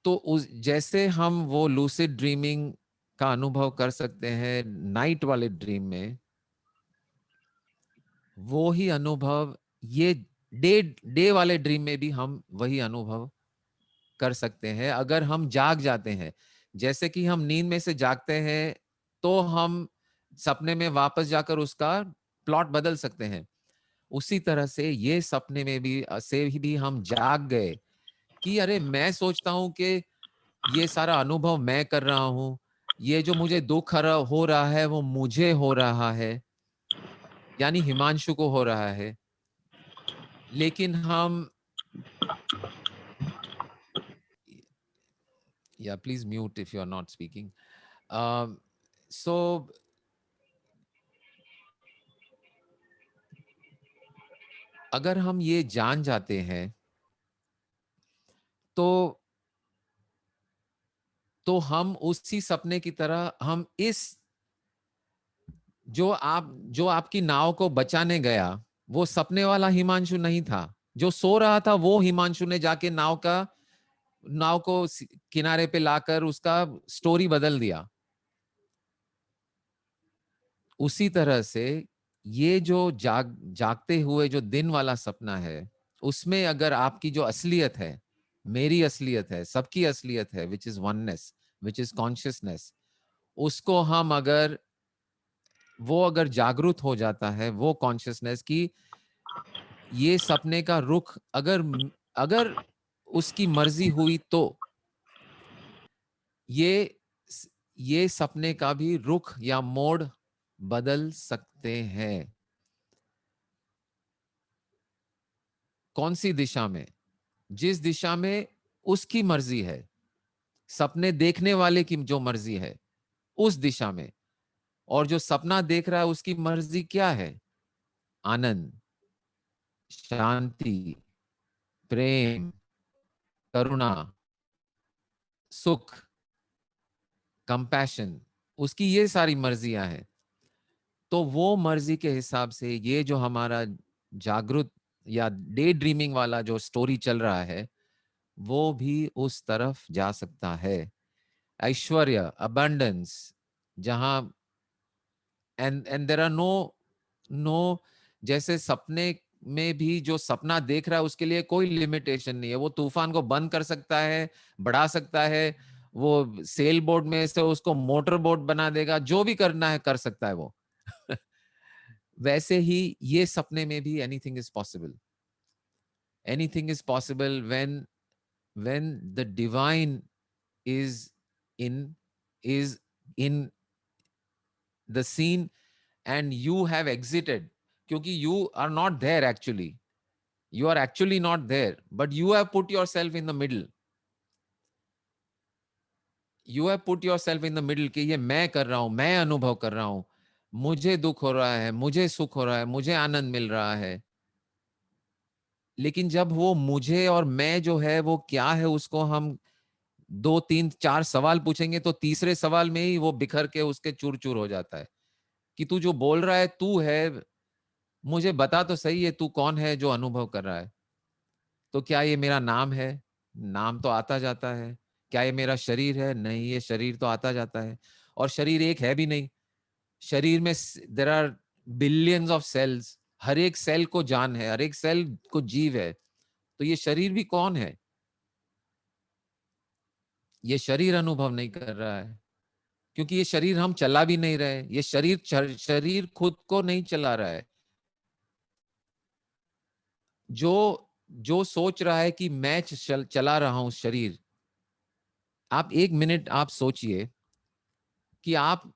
तो उस जैसे हम वो लूसिड ड्रीमिंग का अनुभव कर सकते हैं नाइट वाले ड्रीम में, वो ही अनुभव ये डे वाले ड्रीम में भी हम वही अनुभव कर सकते हैं अगर हम जाग जाते हैं। जैसे कि हम नींद में से जागते हैं तो हम सपने में वापस जाकर उसका प्लॉट बदल सकते हैं। उसी तरह से ये सपने में भी हम जाग गए कि अरे मैं सोचता हूं कि ये सारा अनुभव मैं कर रहा हूं, ये जो मुझे दुख हो रहा है वो मुझे हो रहा है, यानी हिमांशु को हो रहा है। लेकिन हम yeah please mute if you are not speaking. So अगर हम ये जान जाते हैं तो हम उसी सपने की तरह हम इस जो आपकी नाव को बचाने गया वो सपने वाला हिमांशु नहीं था। जो सो रहा था वो हिमांशु ने जाके नाव को किनारे पे लाकर उसका स्टोरी बदल दिया। उसी तरह से ये जो जागते हुए जो दिन वाला सपना है, उसमें अगर आपकी जो असलियत है, मेरी असलियत है, सबकी असलियत है, which is oneness, which is consciousness, उसको हम अगर जागरूक हो जाता है, वो कॉन्शियसनेस की ये सपने का रुख अगर उसकी मर्जी हुई तो ये सपने का भी रुख या मोड़ बदल सकते हैं। कौन सी दिशा में? जिस दिशा में उसकी मर्जी है, सपने देखने वाले की जो मर्जी है उस दिशा में। और जो सपना देख रहा है उसकी मर्जी क्या है? आनंद, शांति, प्रेम, करुणा, सुख, कंपैशन, उसकी ये सारी मर्जियां हैं। तो वो मर्जी के हिसाब से ये जो हमारा जागृत या डे ड्रीमिंग वाला जो स्टोरी चल रहा है वो भी उस तरफ जा सकता है। ऐश्वर्य, अबंडेंस, जहां एंड देयर आर नो जैसे सपने में भी जो सपना देख रहा है उसके लिए कोई लिमिटेशन नहीं है। वो तूफान को बंद कर सकता है, बढ़ा सकता है, वो सेल बोट में से उसको मोटर बोट बना देगा, जो भी करना है कर सकता है वो। वैसे ही ये सपने में भी anything is possible. Anything is possible when the divine is in the scene and you have exited, क्योंकि you are not there actually, you are actually not there, but you have put yourself in the middle, you have put yourself in the middle कि ये मैं कर रहा हूं, मैं अनुभव कर रहा हूं, मुझे दुख हो रहा है, मुझे सुख हो रहा है, मुझे आनंद मिल रहा है। लेकिन जब वो मुझे और मैं जो है वो क्या है उसको हम 2, 3, 4 सवाल पूछेंगे तो तीसरे सवाल में ही वो बिखर के उसके चूर चूर हो जाता है कि तू जो बोल रहा है तू है, मुझे बता तो सही है तू कौन है जो अनुभव कर रहा है। तो क्या ये मेरा नाम है? नाम तो आता जाता है। क्या ये मेरा शरीर है? नहीं, ये शरीर तो आता जाता है। और शरीर एक है भी नहीं, शरीर में there are billions of cells, हर एक सेल को जान है, हर एक सेल को जीव है। तो ये शरीर भी कौन है? ये शरीर अनुभव नहीं कर रहा है, क्योंकि ये शरीर हम चला भी नहीं रहे। ये शरीर खुद को नहीं चला रहा है। जो सोच रहा है कि मैं चला रहा हूं शरीर, आप 1 मिनट आप सोचिए कि आप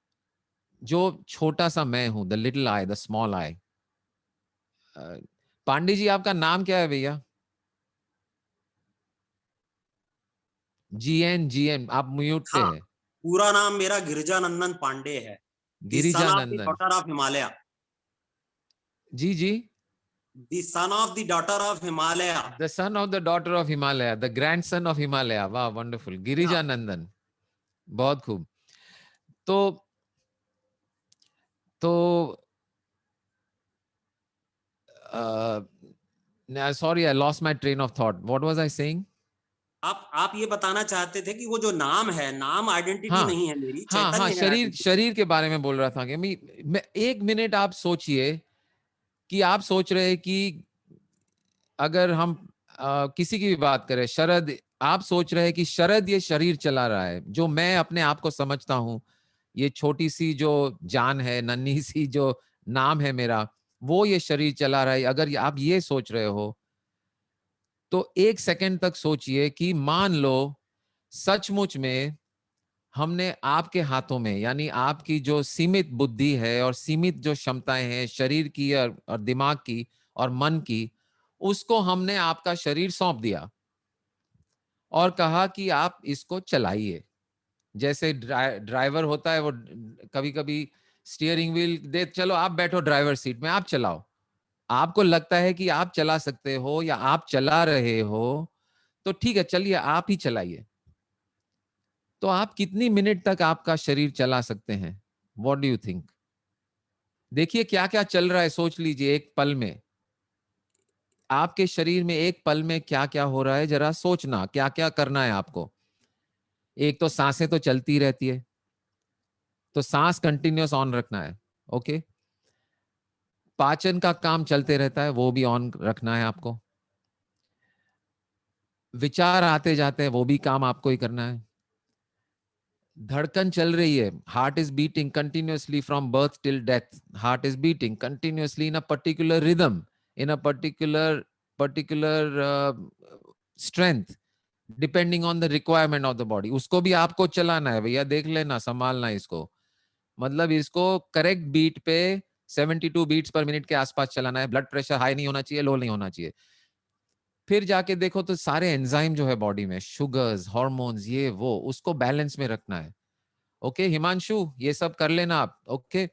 जो छोटा सा मैं हूं, the little I, the small I. Pandey ji आपका नाम क्या है भैया? GN आप म्यूट पे हाँ, है। पूरा नाम मेरा गिरिजानंदन पांडे है। The son of the Girijanandan daughter of Himalaya. जी जी। The son of the daughter of Himalaya. The son of the daughter of Himalaya, the grandson of Himalaya. वाह, वंडरफुल। गिरिजानंदन, बहुत खूब। तो sorry, I lost my train of thought. What was I saying? आप ये बताना चाहते थे कि वो जो नाम है, नाम आइडेंटिटी हाँ नहीं है मेरी, हाँ हाँ, चैतन्य है शरीर आइडेंटिटी। शरीर के बारे में बोल रहा था कि मैं एक मिनट आप सोचिए कि आप सोच रहे हैं कि अगर हम किसी की भी बात करें, शरद, आप सोच रहे हैं कि शरद ये शरीर चला रहा है, जो मैं अपने आप को समझता हूं, ये छोटी सी जो जान है, नन्ही सी जो नाम है मेरा, वो ये शरीर चला रहा है। अगर आप ये सोच रहे हो तो एक सेकंड तक सोचिए कि मान लो सचमुच में हमने आपके हाथों में, यानी आपकी जो सीमित बुद्धि है और सीमित जो क्षमताएं हैं शरीर की और दिमाग की और मन की, उसको हमने आपका शरीर सौंप दिया और कहा कि आप इसको चलाइए। जैसे ड्राइवर होता है, वो कभी कभी स्टीयरिंग व्हील दे, चलो आप बैठो ड्राइवर सीट में, आप चलाओ। आपको लगता है कि आप चला सकते हो या आप चला रहे हो, तो ठीक है, चलिए आप ही चलाइए। तो आप कितनी मिनट तक आपका शरीर चला सकते हैं? What do you think? देखिए क्या क्या चल रहा है, सोच लीजिए एक पल में आपके शरीर में, एक पल में क्या क्या हो रहा है, जरा सोचना क्या क्या करना है आपको। एक तो सांसें तो चलती रहती है, तो सांस कंटिन्यूअस ऑन रखना है। ओके, पाचन का काम चलते रहता है, वो भी ऑन रखना है आपको। विचार आते जाते हैं, वो भी काम आपको ही करना है। धड़कन चल रही है, heart is beating continuously from birth till death. Heart is beating continuously in a particular rhythm, in a particular strength, depending on the requirement of the body. उसको भी आपको चलाना है भैया, देख लेना, संभालना इसको। मतलब इसको करेक्ट बीट पे 72 बीट्स पर मिनट के आसपास चलाना है। ब्लड प्रेशर हाई नहीं होना चाहिए, लो नहीं होना चाहिए। फिर जाके देखो तो सारे एंजाइम जो है बॉडी में, शुगर्स, हार्मोन्स, ये वो, उसको बैलेंस में रखना है। ओके हिमांशु, ये सब कर लेना आप। ओके,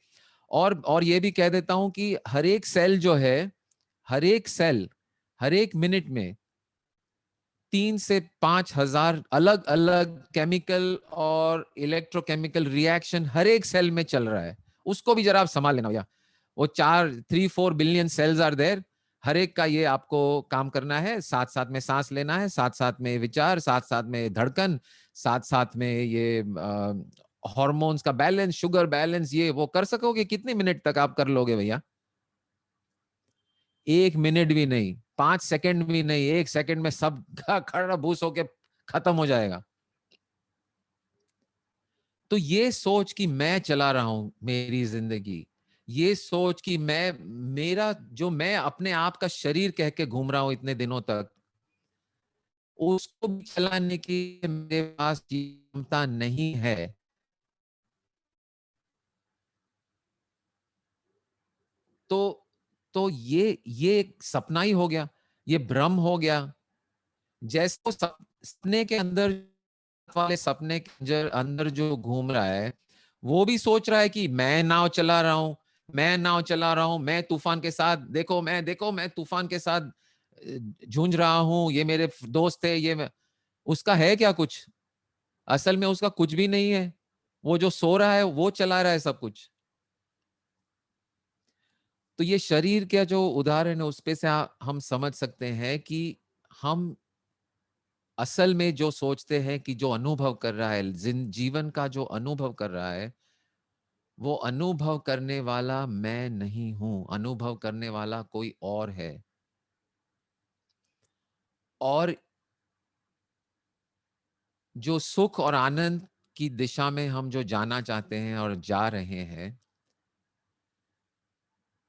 और ये भी कह देता हूं कि हर एक सेल जो है, हर एक सेल हर एक मिनट में 3 से 5,000 अलग अलग केमिकल और इलेक्ट्रोकेमिकल रिएक्शन हर एक सेल में चल रहा है। उसको भी जरा आप संभाल लेना भैया। वो 3-4 बिलियन सेल्स आर देयर, हर एक का ये आपको काम करना है। साथ साथ में सांस लेना है, साथ साथ में विचार, साथ साथ में धड़कन, साथ साथ में ये हार्मोन्स का बैलेंस, शुगर बैलेंस, ये वो कर सकोगे। कितने मिनट तक आप कर लोगे भैया? 1 मिनट भी नहीं, 5 सेकंड भी नहीं, 1 सेकंड में सब खड़ा भूस होके खत्म हो जाएगा। तो ये सोच कि मैं चला रहा हूं मेरी जिंदगी, ये सोच कि मैं अपने आप का शरीर कह के घूम रहा हूं इतने दिनों तक, उसको भी चलाने की मेरे पास क्षमता नहीं है। तो ये एक सपना ही हो गया, ये भ्रम हो गया। जैसे वो सपने के अंदर वाले सपने के अंदर जो घूम रहा है, वो भी सोच रहा है कि मैं नाव चला रहा हूं, मैं नाव चला रहा हूं, मैं तूफान के साथ, देखो मैं तूफान के साथ झूंझ रहा हूं, ये मेरे दोस्त है, उसका है क्या कुछ? असल में उसका कुछ भी नहीं है। वो जो सो रहा है वो चला रहा है सब कुछ। तो ये शरीर का जो उदाहरण है, उस पे से हम समझ सकते हैं कि हम असल में जो सोचते हैं कि जो अनुभव कर रहा है, जीवन का जो अनुभव कर रहा है, वो अनुभव करने वाला मैं नहीं हूं, अनुभव करने वाला कोई और है। और जो सुख और आनंद की दिशा में हम जो जाना चाहते हैं और जा रहे हैं,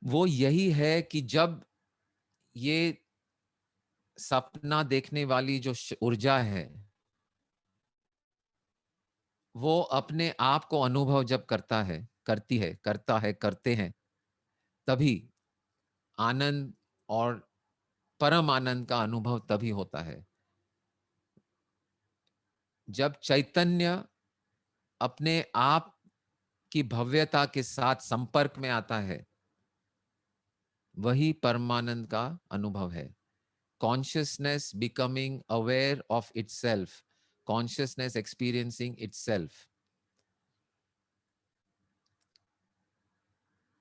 वो यही है कि जब ये सपना देखने वाली जो ऊर्जा है, वो अपने आप को अनुभव जब करता है, करती है, करता है, करते हैं, तभी आनंद और परम आनंद का अनुभव तभी होता है जब चैतन्य अपने आप की भव्यता के साथ संपर्क में आता है। वही परमानंद का अनुभव है। Consciousness becoming aware of itself, consciousness experiencing itself.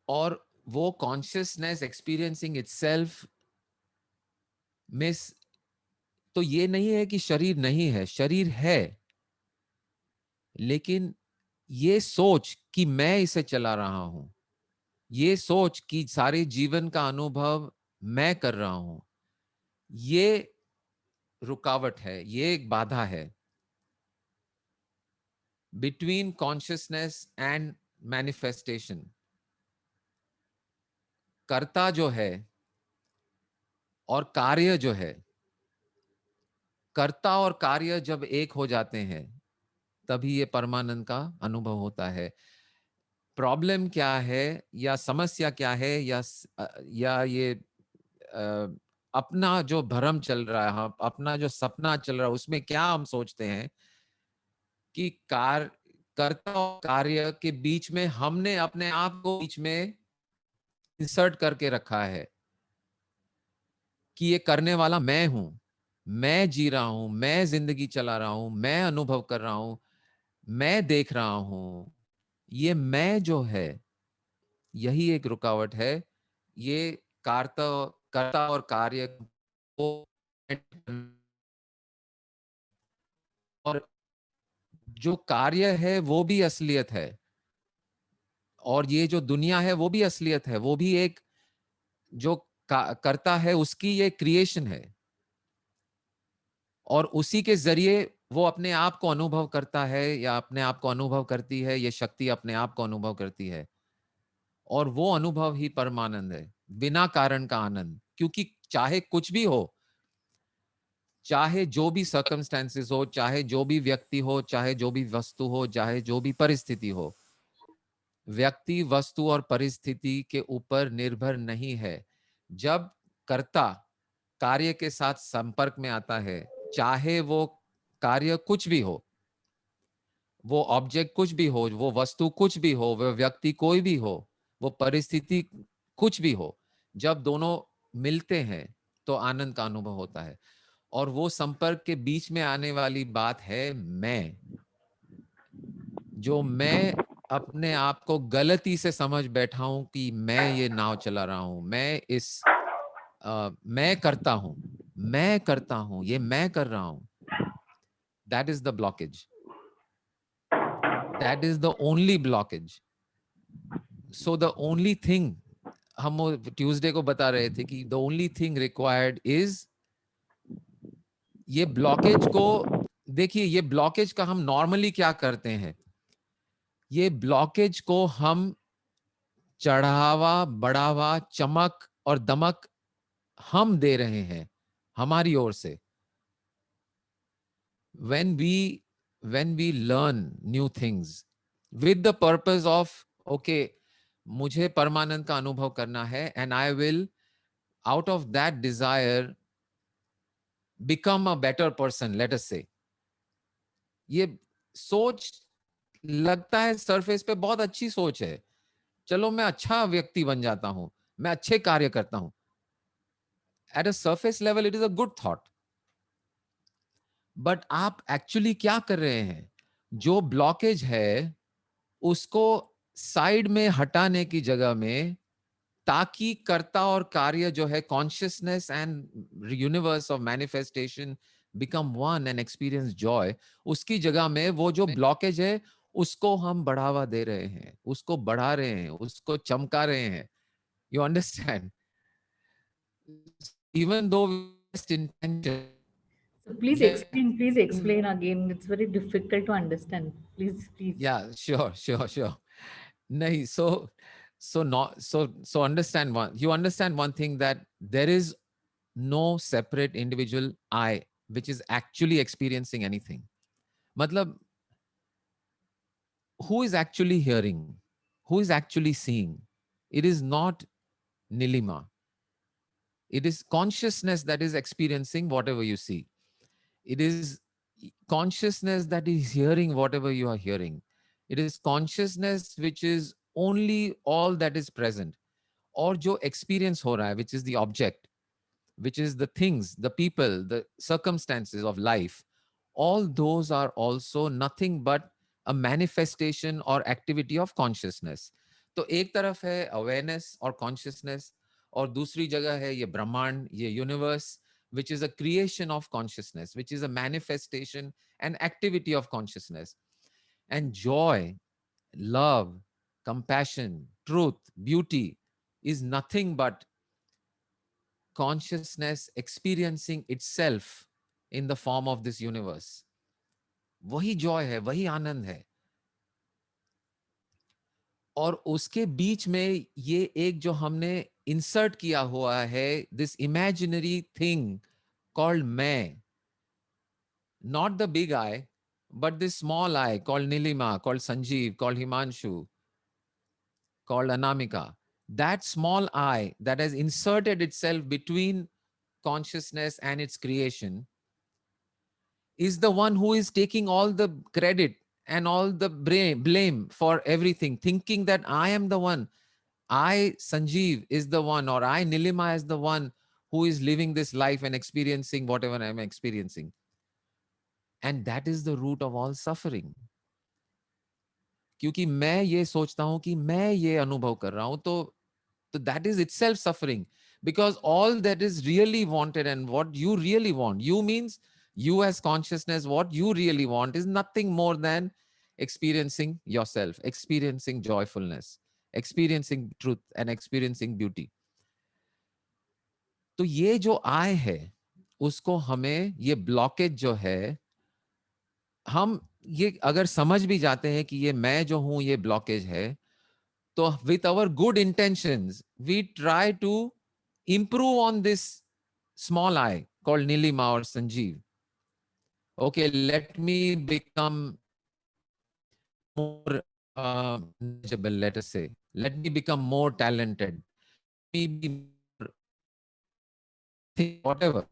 और वो consciousness experiencing itself में तो ये नहीं है कि शरीर नहीं है, शरीर है, लेकिन ये सोच कि मैं इसे चला रहा हूं, ये सोच कि सारे जीवन का अनुभव मैं कर रहा हूं, ये रुकावट है, ये एक बाधा है between consciousness and manifestation. कर्ता जो है और कार्य जो है, कर्ता और कार्य जब एक हो जाते हैं तभी ये परमानंद का अनुभव होता है। प्रॉब्लम क्या है या समस्या क्या है या ये अपना जो भ्रम चल रहा है, अपना जो सपना चल रहा है, उसमें क्या हम सोचते हैं कि कर्ता और कार्य के बीच में हमने अपने आप को बीच में इंसर्ट करके रखा है कि ये करने वाला मैं हूं, मैं जी रहा हूं, मैं जिंदगी चला रहा हूं, मैं अनुभव कर रहा हूं, मैं देख रहा हूं। ये मैं जो है, यही एक रुकावट है। ये कर्ता और कार्य को और जो कार्य है वो भी असलियत है और ये जो दुनिया है वो भी असलियत है। वो भी एक जो करता है उसकी ये क्रिएशन है और उसी के जरिए वो अपने आप को अनुभव करता है या अपने आप को अनुभव करती है। ये शक्ति अपने आप को अनुभव करती है और वो अनुभव ही परमानंद है, बिना कारण का आनंद। क्योंकि चाहे कुछ भी हो, चाहे जो भी सर्कमस्टेंसेस हो, चाहे जो भी व्यक्ति हो, चाहे जो भी वस्तु हो, चाहे जो भी परिस्थिति हो, व्यक्ति, वस्तु और परिस्थिति के ऊपर निर्भर नहीं है। जब कर्ता कार्य के साथ संपर्क में आता है, चाहे वो कार्य कुछ भी हो, वो ऑब्जेक्ट कुछ भी हो, वो वस्तु कुछ भी हो, वो व्यक्ति कोई भी हो, वो परिस्थिति कुछ भी हो, जब दोनों मिलते हैं तो आनंद का अनुभव होता है। और वो संपर्क के बीच में आने वाली बात है मैं, जो मैं अपने आप को गलती से समझ बैठा हूं कि मैं ये नाव चला रहा हूं, मैं करता हूं, ये मैं कर रहा हूं। That is the blockage. That is the only blockage. So the only thing, हम ट्यूसडे को बता रहे थे कि the only thing required is ये ब्लॉकेज को देखिए। ये ब्लॉकेज का हम नॉर्मली क्या करते हैं, ये ब्लॉकेज को हम चढ़ावा, बढ़ावा, चमक और दमक हम दे रहे हैं हमारी ओर से। when we learn new things with the purpose of okay, मुझे परमानंद का अनुभव करना है and I will out of that desire become a better person, let us say. ये सोच लगता है सरफेस पे बहुत अच्छी सोच है, चलो मैं अच्छा व्यक्ति बन जाता हूं, मैं अच्छे कार्य करता हूं। At a surface level it is a good thought. But आप एक्चुअली क्या कर रहे हैं, जो ब्लॉकेज है उसको साइड में हटाने की जगह में, ताकि कर्ता और कार्य जो है, consciousness and universe of manifestation become one and experience Joy, उसकी जगह में वो जो ब्लॉकेज है उसको हम बढ़ावा दे रहे हैं, उसको बढ़ा रहे हैं, उसको चमका रहे हैं। You understand? Even though best intention. So please explain again. It's very difficult to understand. Please. Yeah, sure. Nahi, so understand one. You understand one thing, that there is no separate individual I which is actually experiencing anything. Matlab, who is actually hearing? who is actually seeing. It is not Nilima. It is consciousness that is experiencing whatever you see. It is consciousness that is hearing whatever you are hearing. It is consciousness which is only all that is present. और जो experience हो रहा है, which is the object, which is the things, the people, the circumstances of life, all those are also nothing but a manifestation or activity of consciousness. तो एक तरफ है awareness और consciousness, और दूसरी जगह है ये ब्रह्मांड, ये universe, which is a creation of consciousness, which is a manifestation and activity of consciousness. And joy, love, compassion, truth, beauty is nothing but consciousness experiencing itself in the form of this universe. वही joy है, वही आनंद है. और उसके बीच में ये एक जो हमने इंसर्ट किया हुआ है, this imaginary thing called मैं, not the big I, but this small I called Nilima, called Sanjeev, called Himanshu, called Anamika. That small I that has inserted itself between consciousness and its creation is the one who is taking all the credit and all the blame for everything, thinking that I am the one. I, Sanjeev, is the one, or I, Nilima, is the one who is living this life and experiencing whatever I am experiencing. And that is the root of all suffering. क्योंकि मैं ये सोचता हूं कि मैं ये अनुभव कर रहा हूं, तो that is itself suffering, because all that is really wanted and what you really want, you means you as consciousness, what you really want is nothing more than experiencing yourself, experiencing joyfulness, experiencing truth and experiencing beauty. तो ये जो I है, उसको हमें ये blockage जो है, हम ये अगर समझ भी जाते हैं कि ये मैं जो हूं ये blockage है, तो with our good intentions, we try to improve on this small I called Nilima or Sanjeev. Okay, let me become more knowledgeable, let us say. Let me become more talented. Let me be more, whatever.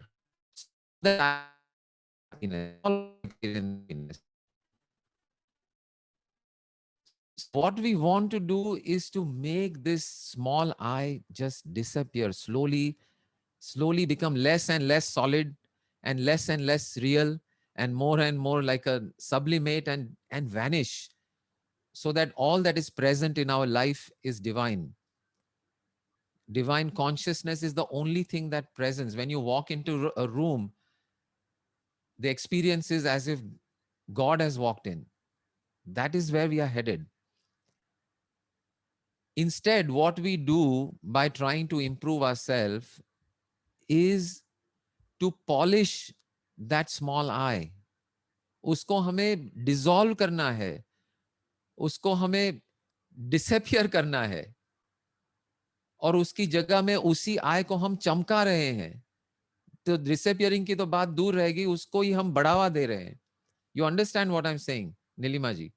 That happiness. What we want to do is to make this small I just disappear slowly, slowly become less and less solid and less real and more like a sublimate and vanish, so that all that is present in our life is divine. Divine consciousness is the only thing that presents. When you walk into a room, the experience is as if God has walked in. That is where we are headed. Instead, what we do by trying to improve ourselves is to polish that small I. उसको हमें dissolve करना है, उसको हमें disappear करना है, और उसकी जगह में उसी I को हम चमका रहे हैं. तो disappearing की तो बात दूर रहेगी, उसको ही हम बढ़ावा दे रहे हैं. You understand what I'm saying, Nilima जी?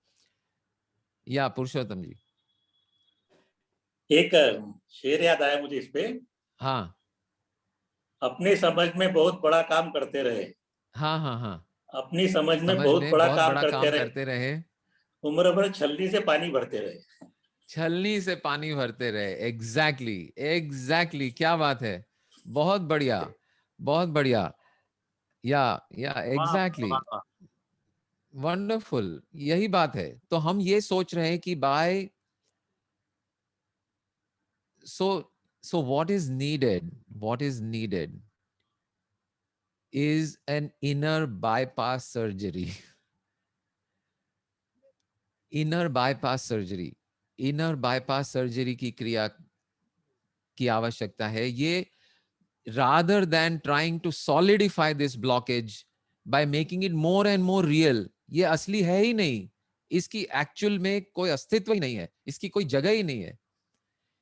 या पुरुषोत्तम जी? एक शेर याद आया मुझे इस पे. हाँ. अपनी समझ में बहुत बड़ा काम करते रहे. हाँ हाँ हाँ. अपनी समझ में बहुत बड़ा काम करते रहे. उम्र भर छलनी से पानी भरते रहे. छलनी से पानी भरते रहे. एग्जैक्टली. क्या बात है. बहुत बढ़िया, बहुत बढ़िया. या एग्जैक्टली. वंडरफुल. यही बात है. तो हम ये सोच रहे हैं कि bye so what is needed is an inner bypass surgery. Inner bypass surgery की क्रिया की आवश्यकता है. ये rather than trying to solidify this blockage by making it more and more real, ये असली है ही नहीं, इसकी एक्चुअल में कोई अस्तित्व ही नहीं है, इसकी कोई जगह ही नहीं है.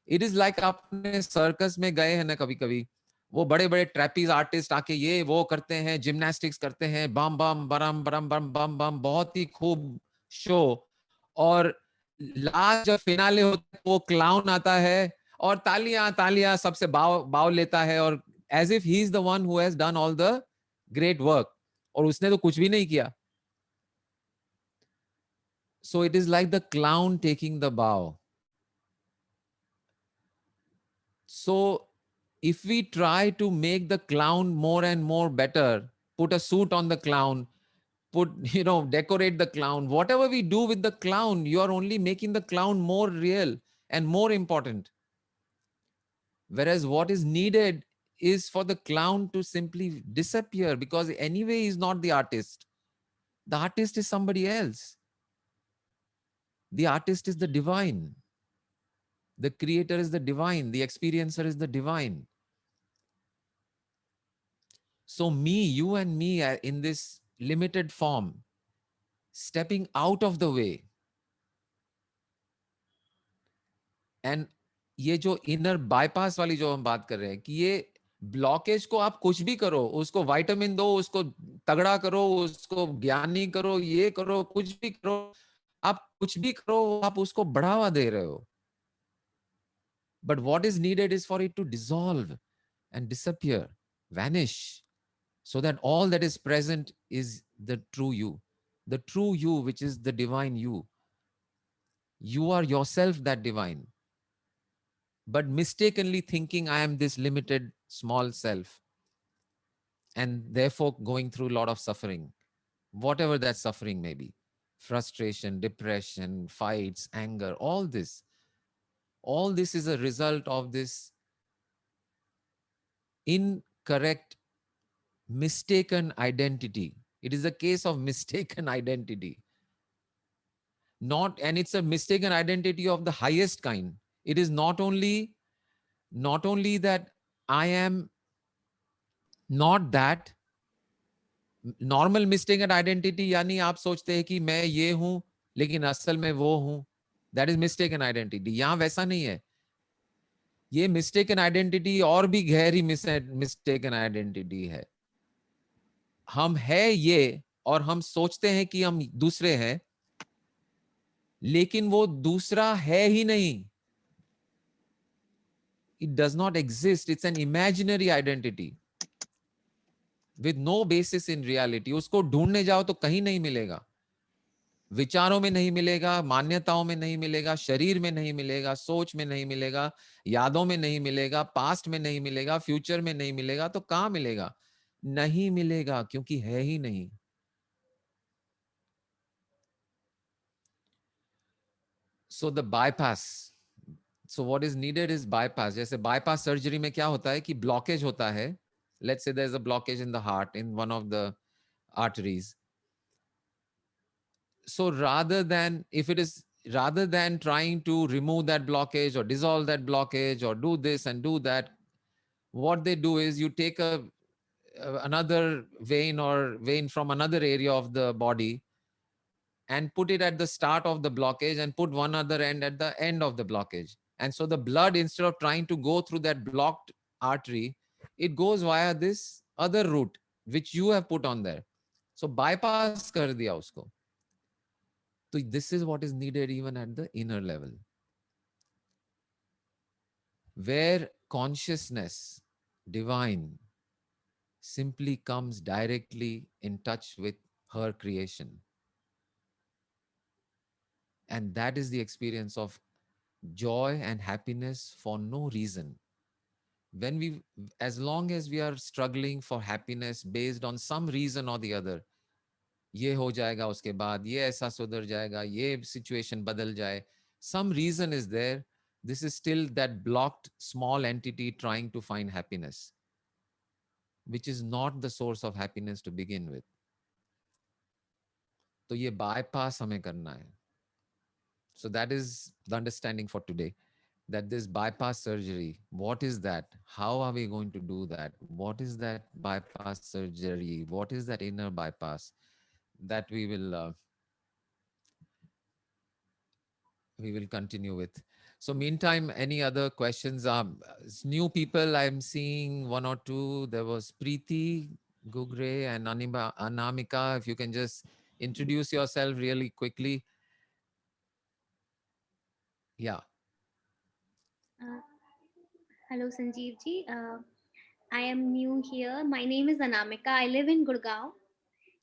इट इज लाइक आपने सर्कस में गए हैं ना कभी कभी, वो बड़े बड़े ट्रैपीज आर्टिस्ट आके ये वो करते हैं, जिम्नास्टिक्स करते हैं, बम बम बरम बरम बम बम बम, बहुत ही खूब शो, और लास्ट जब फिनाले होता है वो क्लाउन आता है और तालियां तालियां सबसे बाव लेता है, और as if he is the one who has done all the great work, और उसने तो कुछ भी नहीं किया. So it is like the clown taking the bow. So if we try to make the clown more and more better, put a suit on the clown, decorate the clown, whatever we do with the clown, you are only making the clown more real and more important. Whereas what is needed is for the clown to simply disappear, because anyway he's not the artist. The artist is somebody else. The artist is the divine. The creator is the divine. The experiencer is the divine. So me, you and me in this limited form, stepping out of the way. And ये जो inner bypass वाली जो हम बात कर रहे हैं, कि ये ब्लॉकेज को आप कुछ भी करो, उसको विटामिन दो, उसको तगड़ा करो, उसको ज्ञानी करो, ये करो, कुछ भी करो, आप कुछ भी करो, आप उसको बढ़ावा दे रहे हो. But what is needed is for it to dissolve and disappear, vanish, so that all that is present is the true you, which is the divine you. You are yourself that divine, but mistakenly thinking I am this limited small self, and therefore going through a lot of suffering, whatever that suffering may be, frustration, depression, fights, anger, all this is a result of this incorrect, mistaken identity. It is a case of mistaken identity. And it's a mistaken identity of the highest kind. It is not only that I am not that. Normal mistaken identity यानी आप सोचते हैं कि मैं ये हूं लेकिन असल में वो हूं. That is mistaken identity. यहां वैसा नहीं है. ये mistaken identity और भी गहरी mistaken identity है. हम है ये और हम सोचते हैं कि हम दूसरे हैं, लेकिन वो दूसरा है ही नहीं. It does not exist. It's an imaginary identity with no basis in reality. उसको ढूंढने जाओ तो कहीं नहीं मिलेगा. विचारों में नहीं मिलेगा, मान्यताओं में नहीं मिलेगा, शरीर में नहीं मिलेगा, सोच में नहीं मिलेगा, यादों में नहीं मिलेगा, पास्ट में नहीं मिलेगा, फ्यूचर में नहीं मिलेगा. तो कहां मिलेगा? नहीं मिलेगा, क्योंकि है ही नहीं. So the bypass. So what is needed is bypass. जैसे bypass surgery में क्या होता है कि blockage होता है. Let's say there's a blockage in the heart, in one of the arteries. So rather than trying to remove that blockage or dissolve that blockage or do this and do that, what they do is you take another vein from another area of the body and put it at the start of the blockage and put one other end at the end of the blockage. And so the blood, instead of trying to go through that blocked artery, it goes via this other route which you have put on there. So bypass कर दिया उसको. So this is what is needed even at the inner level, where consciousness, divine, simply comes directly in touch with her creation. And that is the experience of joy and happiness for no reason. As long as we are struggling for happiness based on some reason or the other, ये हो जाएगा उसके बाद, ये ऐसा सुधर जाएगा, ये situation बदल जाए, some reason is there, this is still that blocked small entity trying to find happiness, which is not the source of happiness to begin with. तो ये bypass हमें करना है. So that is the understanding for today, that this bypass surgery, what is that? How are we going to do that? What is that bypass surgery? What is that inner bypass? That we will continue with. So meantime, any other questions? New people, I'm seeing one or two. There was Preeti Gugre and Anamika. If you can just introduce yourself really quickly. Yeah. Hello, Sanjeev ji. I am new here. My name is Anamika. I live in Gurgaon,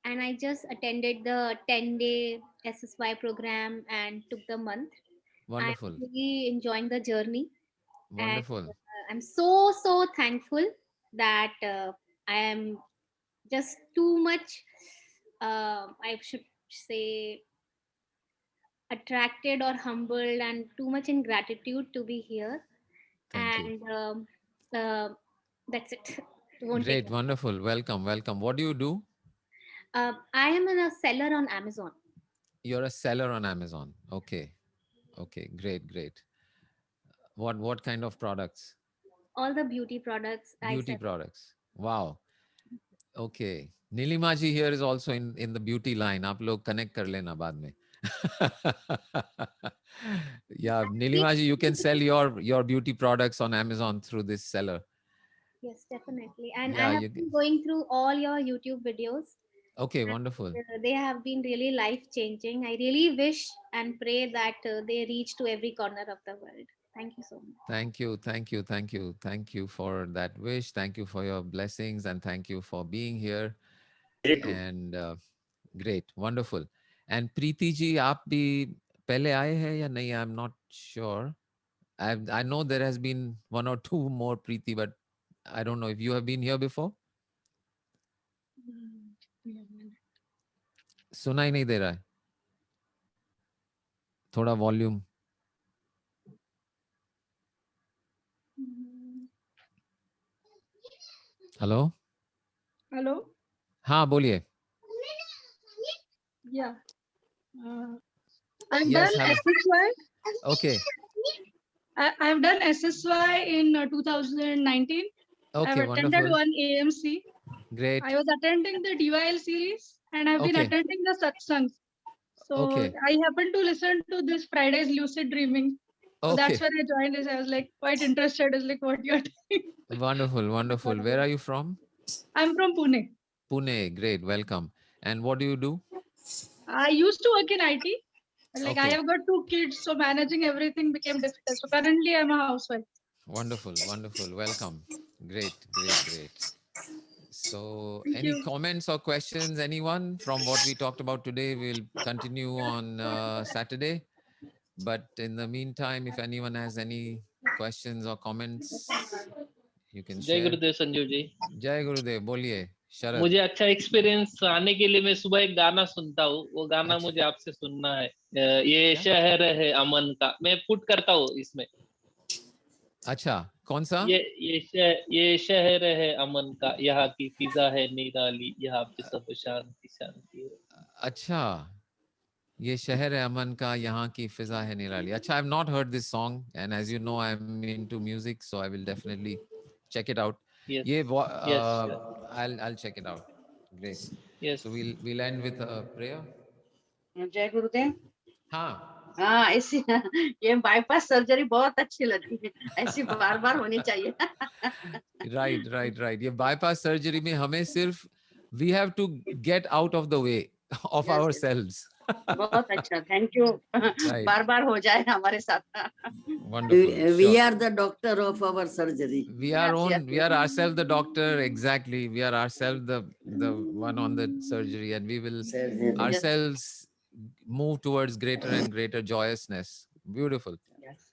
and I just attended the 10-day SSY program and took the month. I'm Wonderful. really enjoying the journey, and Wonderful. I'm so thankful that I am just too much. I should say attracted or humbled and too much in gratitude to be here. Thank you. And uh, that's it. It won't take Great. much. Wonderful. Welcome. Welcome. What do you do? I am a seller on Amazon. You're a seller on Amazon. Okay. Okay. Great. Great. What kind of products? All the beauty products I Beauty sell. products. Wow. Okay. Nilima ji here is also in the beauty line. आप लोग connect कर लेना बाद में. Yeah, Nilima ji, you can sell your beauty products on Amazon through this seller. Yes, definitely. And Yeah, I have you been going through all your YouTube videos. okay, wonderful. They have been really life changing. I really wish and pray that they reach to every corner of the world. Thank you so much. Thank you, thank you, thank you, thank you for that wish. Thank you for your blessings and thank you for being here. And great, wonderful. And Preeti ji, आप भी पहले आए हैं या नहीं? I'm not sure. I know there has been one or two more Preeti, but I don't know if you have been here before. सुनाई नहीं दे रहा है. थोड़ा वॉल्यूम. हेलो. Hello. हाँ बोलिए. Yeah. I've Yes, done hello. SSY. Okay. I've done SSY in 2019. Okay, I've attended wonderful. one AMC. Great. I was attending the DYL series and I've been Okay. attending the satsangs. So Okay. I happened to listen to this Friday's lucid dreaming. So Okay. that's when I joined this. I was like quite interested. Is like what you're doing. Wonderful, wonderful. Where are you from? I'm from Pune. Pune. Great, welcome. And what do you do? I used to work in IT. But like I Okay. have got 2 kids, so managing everything became difficult. So currently I'm a housewife. Wonderful, wonderful. Welcome. Great, great, great. So, Thank any you. comments or questions, anyone from what we talked about today? We'll continue on Saturday. But in the meantime, if anyone has any questions or comments, you can जय share. गुरुदेव संजीव जी. जय गुरुदेव. बोलिए शरद. मुझे अच्छा experience आने के लिए मैं सुबह एक गाना सुनता हूँ. वो गाना अच्छा. मुझे आपसे सुनना है. ये शहर है अमन का. मैं पुट करता हूँ इसमें. अच्छा, कौन सा? ये शहर है अमन का. यहाँ की फिजा है निराली. यहाँ पे सब शांति शांति है. अच्छा, ये शहर है अमन का, यहाँ की फिजा है निराली. अच्छा, I've not heard this song, and as you know, I'm into music, so I will definitely check it out. Yes. ये Yes. I'll check it out. Great. Yes. So we'll end with a prayer. जय गुरुदेव. हाँ. हाँ, ऐसी ये bypass surgery बहुत अच्छी लगती है. ऐसी बार बार होनी चाहिए. Right. ये bypass surgery में हमें सिर्फ we have to get out of the way of Yes, yes. ourselves. बहुत अच्छा. Thank you. Right. बार बार हो जाए हमारे साथ. Wonderful. We Sure. are the doctor of our surgery. We are Yes, yes, we are ourselves the doctor. Exactly. We are ourselves the one on the surgery, and we will Surgery. ourselves move towards greater and greater joyousness. Beautiful. Yes.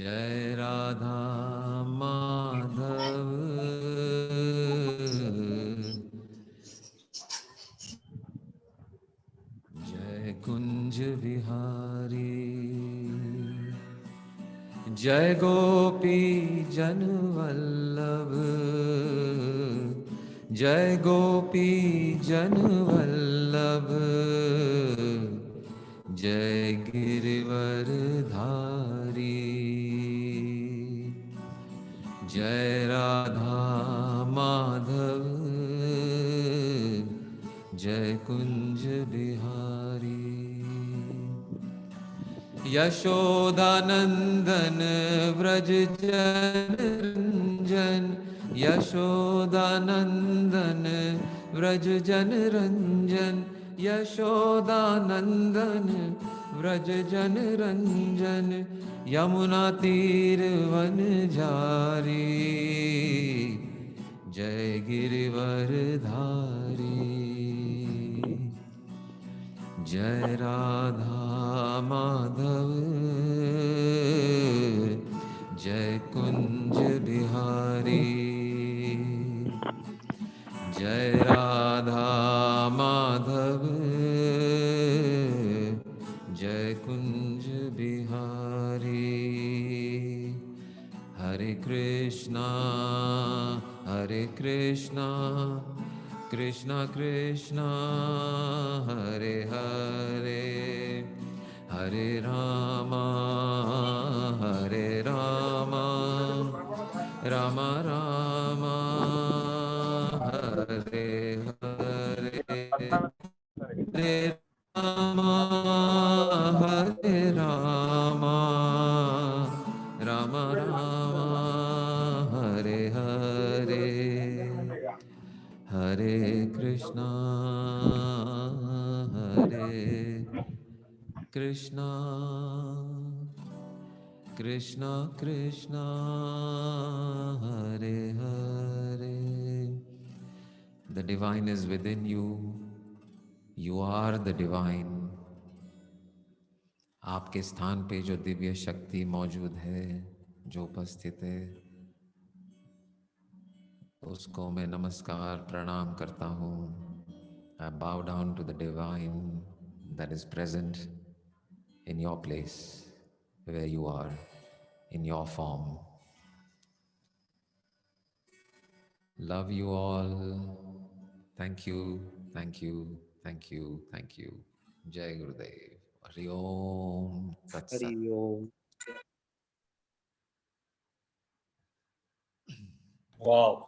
जय राधा माधव, जय कुंज बिहारी, जय गोपी जन वल्लभ, जय गोपी जन वल्लभ, जय गिरिवर धारी, जय राधा माधव, जय कुंज बिहारी। यशोदानंदन व्रज जन रंजन, यशोदानंदन व्रज जन रंजन, यशोदानंदन व्रज जन रंजन, यमुना तीर वन जारी, जय गिरिवर धारी, जय राधा माधव, जय कुंज बिहारी, जय राधा माधव, जय कुंज बिहारी। हरे कृष्णा कृष्णा कृष्णा हरे हरे, हरे रामा राम राम हरे हरे, हरे रामा राम राम हरे हरे, हरे Krishna Krishna Krishna Hare Hare. The divine is within you. You are the divine. आपके स्थान पे जो दिव्य शक्ति मौजूद है, जो उपस्थित है, उसको मैं नमस्कार प्रणाम करता हूँ। I bow down to the divine that is present in your place, where you are, in your form. Love you all. Thank you, thank you, thank you, thank you. Jai Gurudev. Hari Om Tat Sat. Hari Om. Wow.